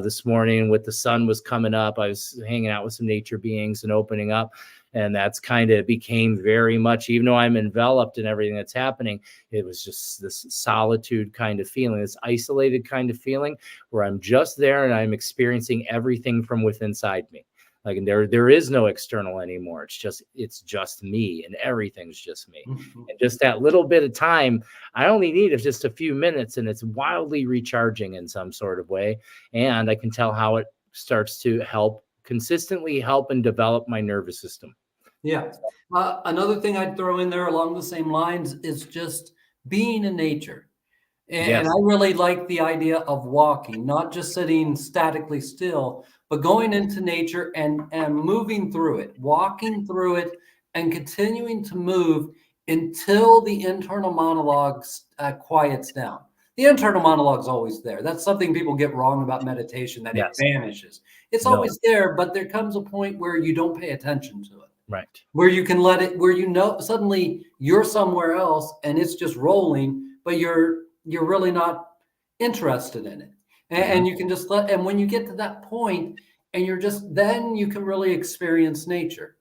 this morning with the sun was coming up. I was hanging out with some nature beings and opening up. And that's kind of became very much, even though I'm enveloped in everything that's happening, it was just this solitude kind of feeling, this isolated kind of feeling where I'm just there and I'm experiencing everything from within inside me. Like, and there is no external anymore. It's just me, and everything's just me. And just that little bit of time, I only need is just a few minutes, and it's wildly recharging in some sort of way. And I can tell how it starts to consistently help and develop my nervous system. Yeah. Another thing I'd throw in there along the same lines is just being in nature. And I really like the idea of walking, not just sitting statically still, but going into nature and moving through it, walking through it and continuing to move until the internal monologue quiets down. The internal monologue is always there. That's something people get wrong about meditation, that it vanishes. It's always there, but there comes a point where you don't pay attention to it. Right. Where you can let it, where suddenly you're somewhere else and it's just rolling, but you're really not interested in it. And you can just and when you get to that point and then you can really experience nature.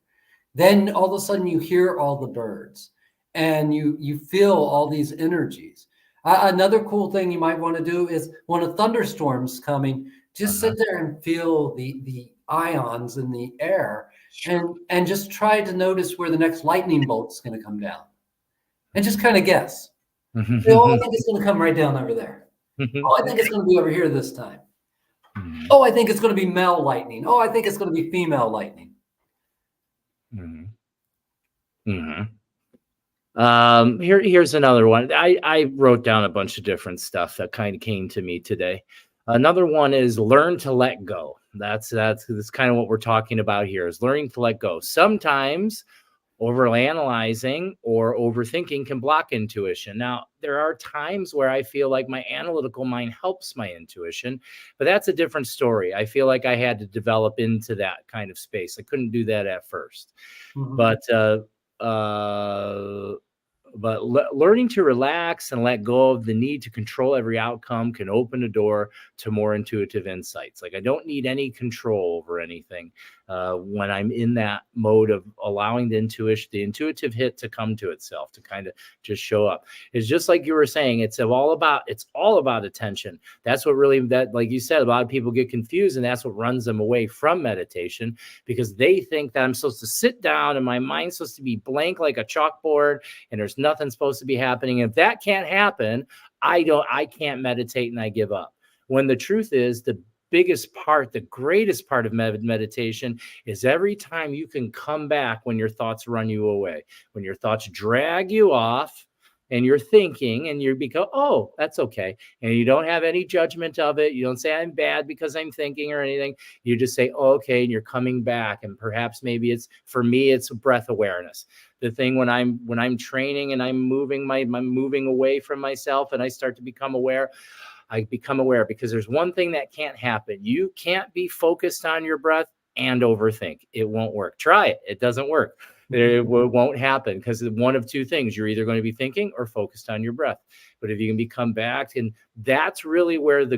Then all of a sudden you hear all the birds and you feel all these energies. Another cool thing you might want to do is when a thunderstorm's coming, just sit there and feel the ions in the air and just try to notice where the next lightning bolt's going to come down and just kind of guess. I think it's going to come right down over there. I think it's going to be over here this time. I think it's going to be male lightning. I think it's going to be female lightning. Here's another one. I wrote down a bunch of different stuff that kind of came to me today. Another one is learn to let go. That's kind of what we're talking about here, is learning to let go. Sometimes overanalyzing or overthinking can block intuition. Now, there are times where I feel like my analytical mind helps my intuition, but that's a different story. I feel like I had to develop into that kind of space. I couldn't do that at first. But learning to relax and let go of the need to control every outcome can open a door to more intuitive insights. Like I don't need any control over anything. when I'm in that mode of allowing the intuitive hit to come to itself, to kind of just show up. It's just like you were saying, it's all about attention. That's what really, that, like you said, a lot of people get confused, and that's what runs them away from meditation, because they think that I'm supposed to sit down and my mind's supposed to be blank like a chalkboard and there's nothing supposed to be happening. If that can't happen, I can't meditate and I give up. When the truth is, the biggest part, the greatest part of meditation is every time you can come back when your thoughts run you away, when your thoughts drag you off and you're thinking and you become, oh, that's okay. And you don't have any judgment of it. You don't say I'm bad because I'm thinking or anything. You just say, oh, okay. And you're coming back. And perhaps maybe it's, for me, it's breath awareness. The thing when I'm training and I'm moving away from myself and I start to become aware, I become aware, because there's one thing that can't happen. You can't be focused on your breath and overthink. It won't work. Try it. It doesn't work. It won't happen, because one of two things: you're either going to be thinking or focused on your breath. But if you can become back, and that's really where the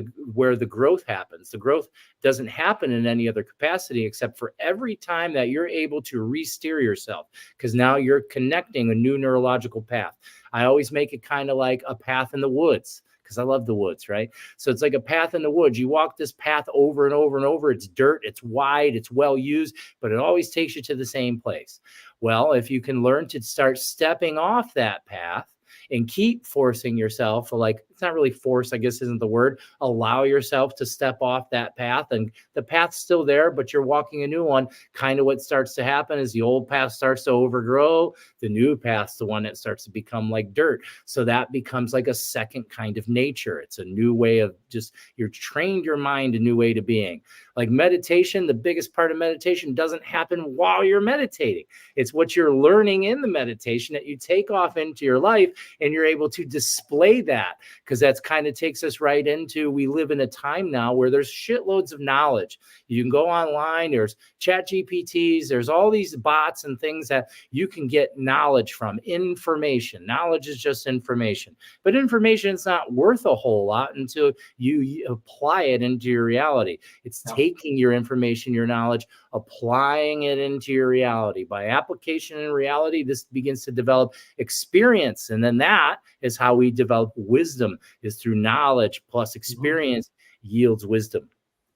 growth happens. The growth doesn't happen in any other capacity except for every time that you're able to re-steer yourself, because now you're connecting a new neurological path. I always make it kind of like a path in the woods, because I love the woods, right? So it's like a path in the woods. You walk this path over and over and over. It's dirt, it's wide, it's well used, but it always takes you to the same place. Well, if you can learn to start stepping off that path and keep forcing yourself, like, it's not really force, I guess isn't the word, allow yourself to step off that path, and the path's still there, but you're walking a new one. Kind of what starts to happen is the old path starts to overgrow. The new path's the one that starts to become like dirt. So that becomes like a second kind of nature. It's a new way of just, you're trained your mind a new way to being. Like meditation, the biggest part of meditation doesn't happen while you're meditating. It's what you're learning in the meditation that you take off into your life, and you're able to display that, because that's kind of takes us right into, we live in a time now where there's shitloads of knowledge. You can go online, there's chat GPTs, there's all these bots and things that you can get knowledge from. Information. Knowledge is just information. But information is not worth a whole lot until you apply it into your reality. It's taking your information, your knowledge, applying it into your reality. By application in reality, this begins to develop experience. And then that is how we develop wisdom, is through knowledge plus experience yields wisdom.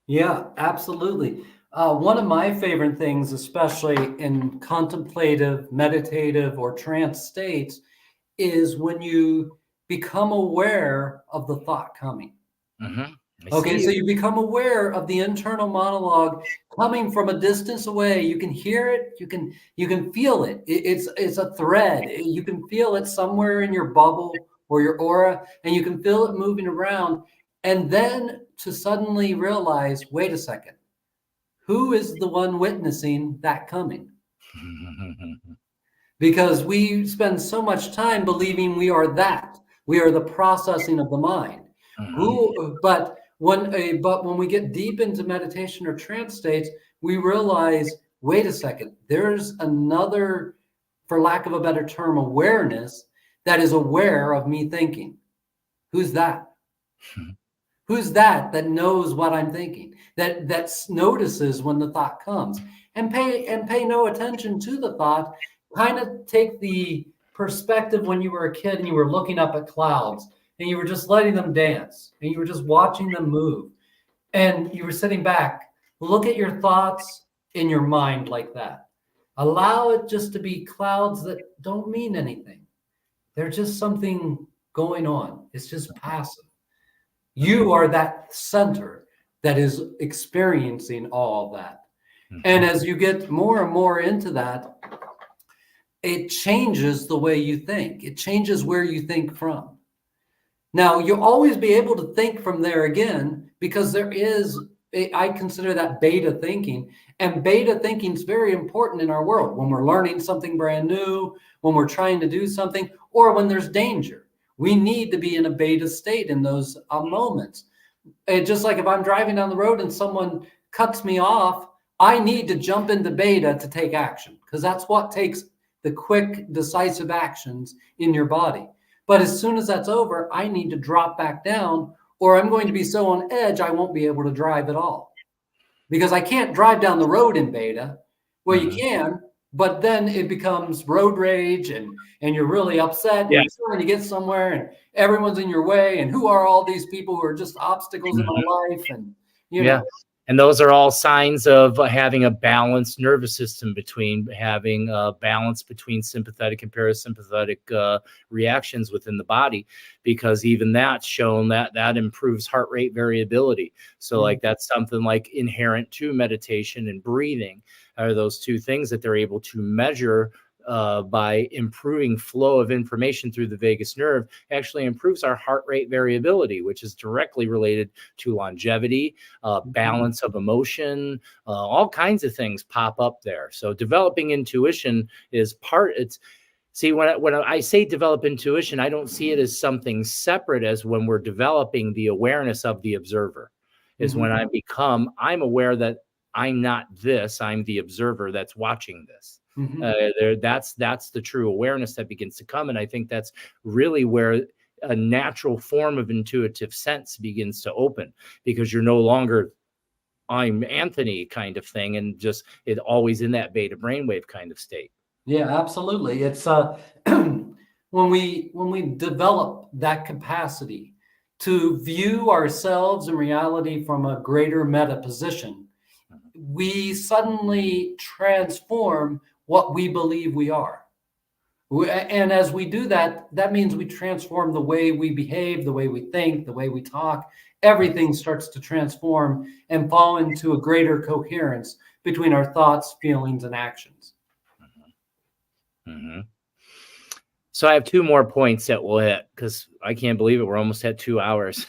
Yeah, absolutely. One of my favorite things, especially in contemplative, meditative, or trance states, is when you become aware of the thought coming. Mm-hmm. Okay, so you become aware of the internal monologue coming from a distance away. You can hear it, you can feel it. It's a thread. You can feel it somewhere in your bubble or your aura, and you can feel it moving around. And then to suddenly realize, wait a second, who is the one witnessing that coming? Because we spend so much time believing we are that. We are the processing of the mind. But when we get deep into meditation or trance states, we realize, wait a second, there's another, for lack of a better term, awareness that is aware of me thinking. Who's that? Who's that knows what I'm thinking, that notices when the thought comes, and pay no attention to the thought. Kind of take the perspective when you were a kid and you were looking up at clouds and you were just letting them dance and you were just watching them move, and you were sitting back. Look at your thoughts in your mind like that. Allow it just to be clouds that don't mean anything. They're just something going on. It's just passive. You are that center that is experiencing all of that. And as you get more and more into that, it changes the way you think. It changes where you think from. Now, you'll always be able to think from there again, because there is, I consider that beta thinking. And beta thinking is very important in our world when we're learning something brand new, when we're trying to do something, or when there's danger. We need to be in a beta state in those moments. And just like if I'm driving down the road and someone cuts me off, I need to jump into beta to take action, because that's what takes the quick, decisive actions in your body. But as soon as that's over, I need to drop back down, or I'm going to be so on edge, I won't be able to drive at all. because I can't drive down the road in beta. Well, you Mhm. can, but then it becomes road rage, and you're really upset, and Yeah. you're trying to get somewhere, and everyone's in your way, and who are all these people who are just obstacles in Mhm. my life? And Yeah. And those are all signs of having a balanced nervous system, between having a balance between sympathetic and parasympathetic reactions within the body, because even that's shown that improves heart rate variability. So like that's something like inherent to meditation and breathing are those two things that they're able to measure by improving flow of information through the vagus nerve. Actually improves our heart rate variability, which is directly related to longevity, balance of emotion, all kinds of things pop up there. So developing intuition is see, when I say develop intuition, I don't see it as something separate as when we're developing the awareness of the observer, is when I'm aware that I'm not this, I'm the observer that's watching this. That's the true awareness that begins to come. And I think that's really where a natural form of intuitive sense begins to open, because you're no longer I'm Anthony kind of thing, and just it always in that beta brainwave kind of state. Yeah, absolutely. It's when we develop that capacity to view ourselves in reality from a greater meta position, we suddenly transform what we believe we are. And as we do that, that means we transform the way we behave, the way we think, the way we talk. Everything starts to transform and fall into a greater coherence between our thoughts, feelings, and actions. Mm-hmm. So I have two more points that we'll hit, because I can't believe it. We're almost at 2 hours.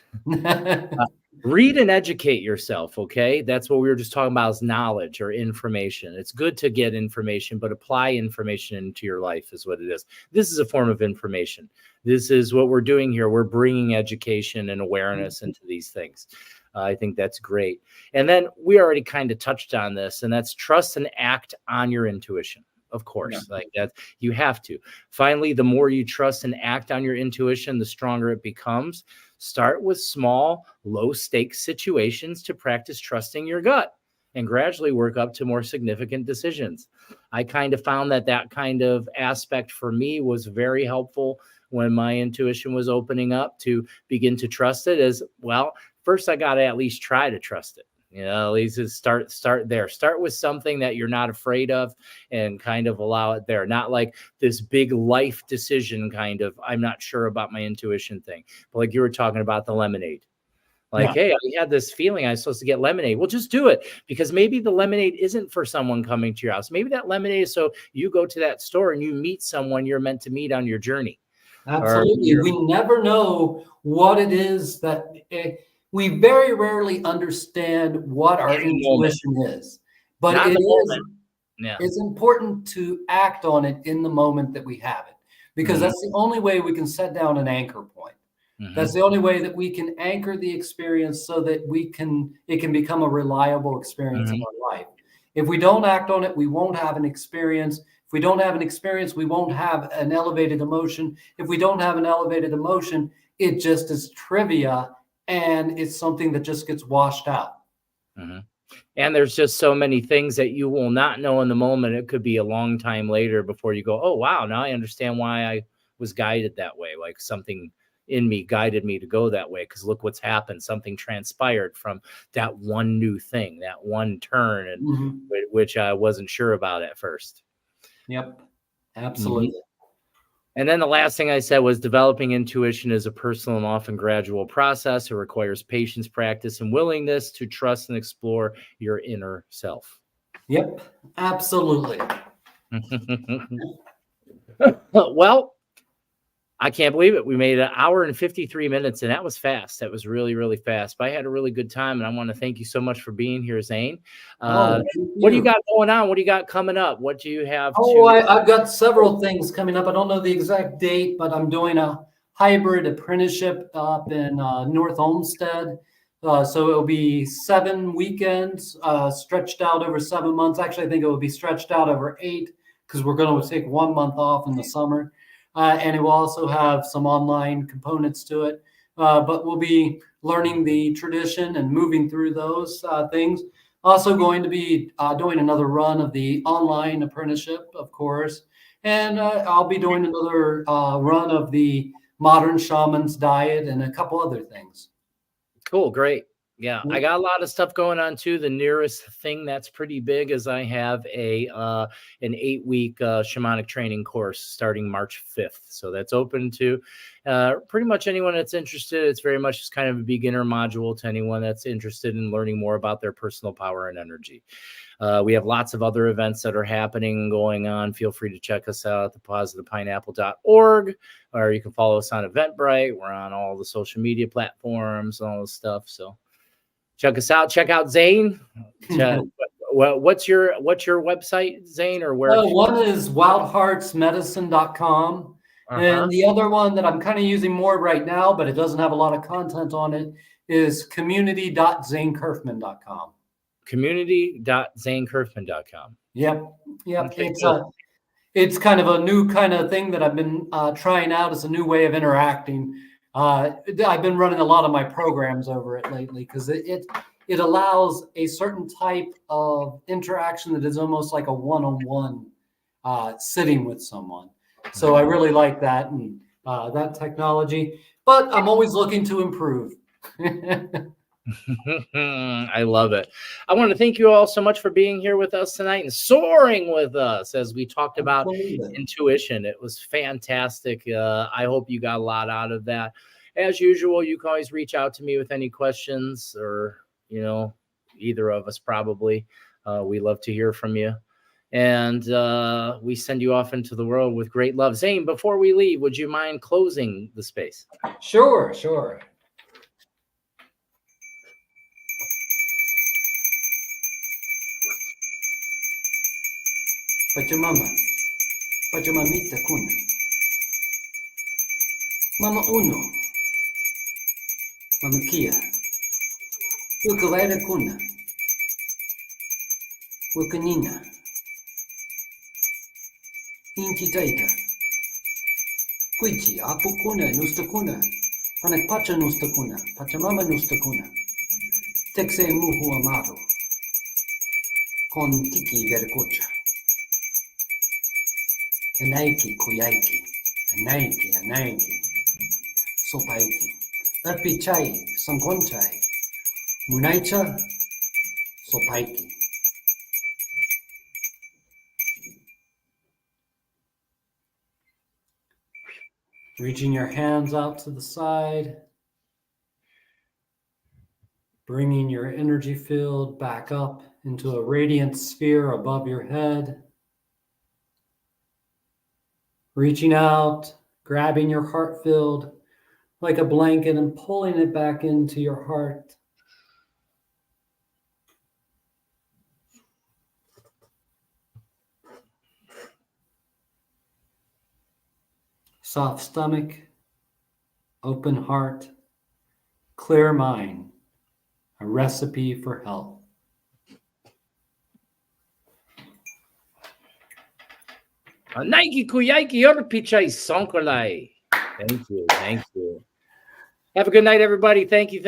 Read and educate yourself, okay? That's what we were just talking about, is knowledge or information. It's good to get information, but apply information into your life is what it is. This is a form of information. This is what we're doing here. We're bringing education and awareness into these things. I think that's great. And then we already kind of touched on this, and that's trust and act on your intuition. Of course, like that, you have to. Finally, the more you trust and act on your intuition, the stronger it becomes. Start with small, low stakes situations to practice trusting your gut, and gradually work up to more significant decisions. I kind of found that kind of aspect for me was very helpful when my intuition was opening up, to begin to trust it. As well, first I got to at least try to trust it. At least start there. Start with something that you're not afraid of, and kind of allow it there. Not like this big life decision kind of, I'm not sure about my intuition thing. But like you were talking about the lemonade. Like, hey, I had this feeling I was supposed to get lemonade. Well, just do it, because maybe the lemonade isn't for someone coming to your house. Maybe that lemonade is so you go to that store and you meet someone you're meant to meet on your journey. Absolutely. We never know what it is that we very rarely understand what our intuition is, but it's important to act on it in the moment that we have it, because that's the only way we can set down an anchor point. That's the only way that we can anchor the experience, so that it can become a reliable experience in our life. If we don't act on it, we won't have an experience. If we don't have an experience, we won't have an elevated emotion. If we don't have an elevated emotion, it just is trivia, and it's something that just gets washed out. And there's just so many things that you will not know in the moment. It could be a long time later before you go, oh, wow, now I understand why I was guided that way. Like something in me guided me to go that way, because look what's happened. Something transpired from that one new thing, that one turn, and which I wasn't sure about at first. Yep, absolutely. And then the last thing I said was developing intuition is a personal and often gradual process. It requires patience, practice, and willingness to trust and explore your inner self. Yep, absolutely. Well, I can't believe it. We made 1 hour and 53 minutes, and that was fast. That was really, really fast. But I had a really good time, and I want to thank you so much for being here, Zane. What do you got going on? What do you got coming up? What do you have? I've got several things coming up. I don't know the exact date, but I'm doing a hybrid apprenticeship up in North Olmsted. So it'll be 7 weekends stretched out over 7 months. Actually, I think it will be stretched out over 8, because we're going to take 1 month off in the summer. And it will also have some online components to it. But we'll be learning the tradition and moving through those things. Also going to be doing another run of the online apprenticeship, of course. And I'll be doing another run of the modern shaman's diet and a couple other things. Cool. Great. Yeah, I got a lot of stuff going on too. The nearest thing that's pretty big is I have an 8-week shamanic training course starting March 5th. So that's open to pretty much anyone that's interested. It's very much just kind of a beginner module to anyone that's interested in learning more about their personal power and energy. We have lots of other events that are happening and going on. Feel free to check us out at thepositivepineapple.org, or you can follow us on Eventbrite. We're on all the social media platforms and all this stuff. So check us out. Check out Zane. What's your website, Zane, or where? One is wildheartsmedicine.com. And the other one that I'm kind of using more right now, but it doesn't have a lot of content on it, is community.zanecurfman.com. Community.zanecurfman.com. Yep. Okay, it's kind of a new kind of thing that I've been trying out as a new way of interacting. I've been running a lot of my programs over it lately because it allows a certain type of interaction that is almost like a one-on-one sitting with someone. So I really like that and that technology, but I'm always looking to improve. I love it. I want to thank you all so much for being here with us tonight and soaring with us as we talked about intuition. It was fantastic. I hope you got a lot out of that. As usual, you can always reach out to me with any questions, or, either of us probably. We love to hear from you. And we send you off into the world with great love. Zane, before we leave, would you mind closing the space? Sure. Pachamama, Pachamamita kuna. Mama uno, Mama kia. Wilkawaira kuna. Wilkanina. Inti taita. Kuichi, apu kuna, nusta kuna. Anak pacha nusta kuna. Pachamama nusta kuna. Tekse muhu amaro. Con tiki vercocha. Anaiki, kuyaiki. Anaiki. Sopaiki. Arpichai, sankonchai. Munaicha, sopaiki. Reaching your hands out to the side. Bringing your energy field back up into a radiant sphere above your head. Reaching out, grabbing your heart field like a blanket and pulling it back into your heart. Soft stomach, open heart, clear mind, a recipe for health. Nike Kuyaiki Orpichai Sonkolai. Thank you. Have a good night, everybody. Thank you.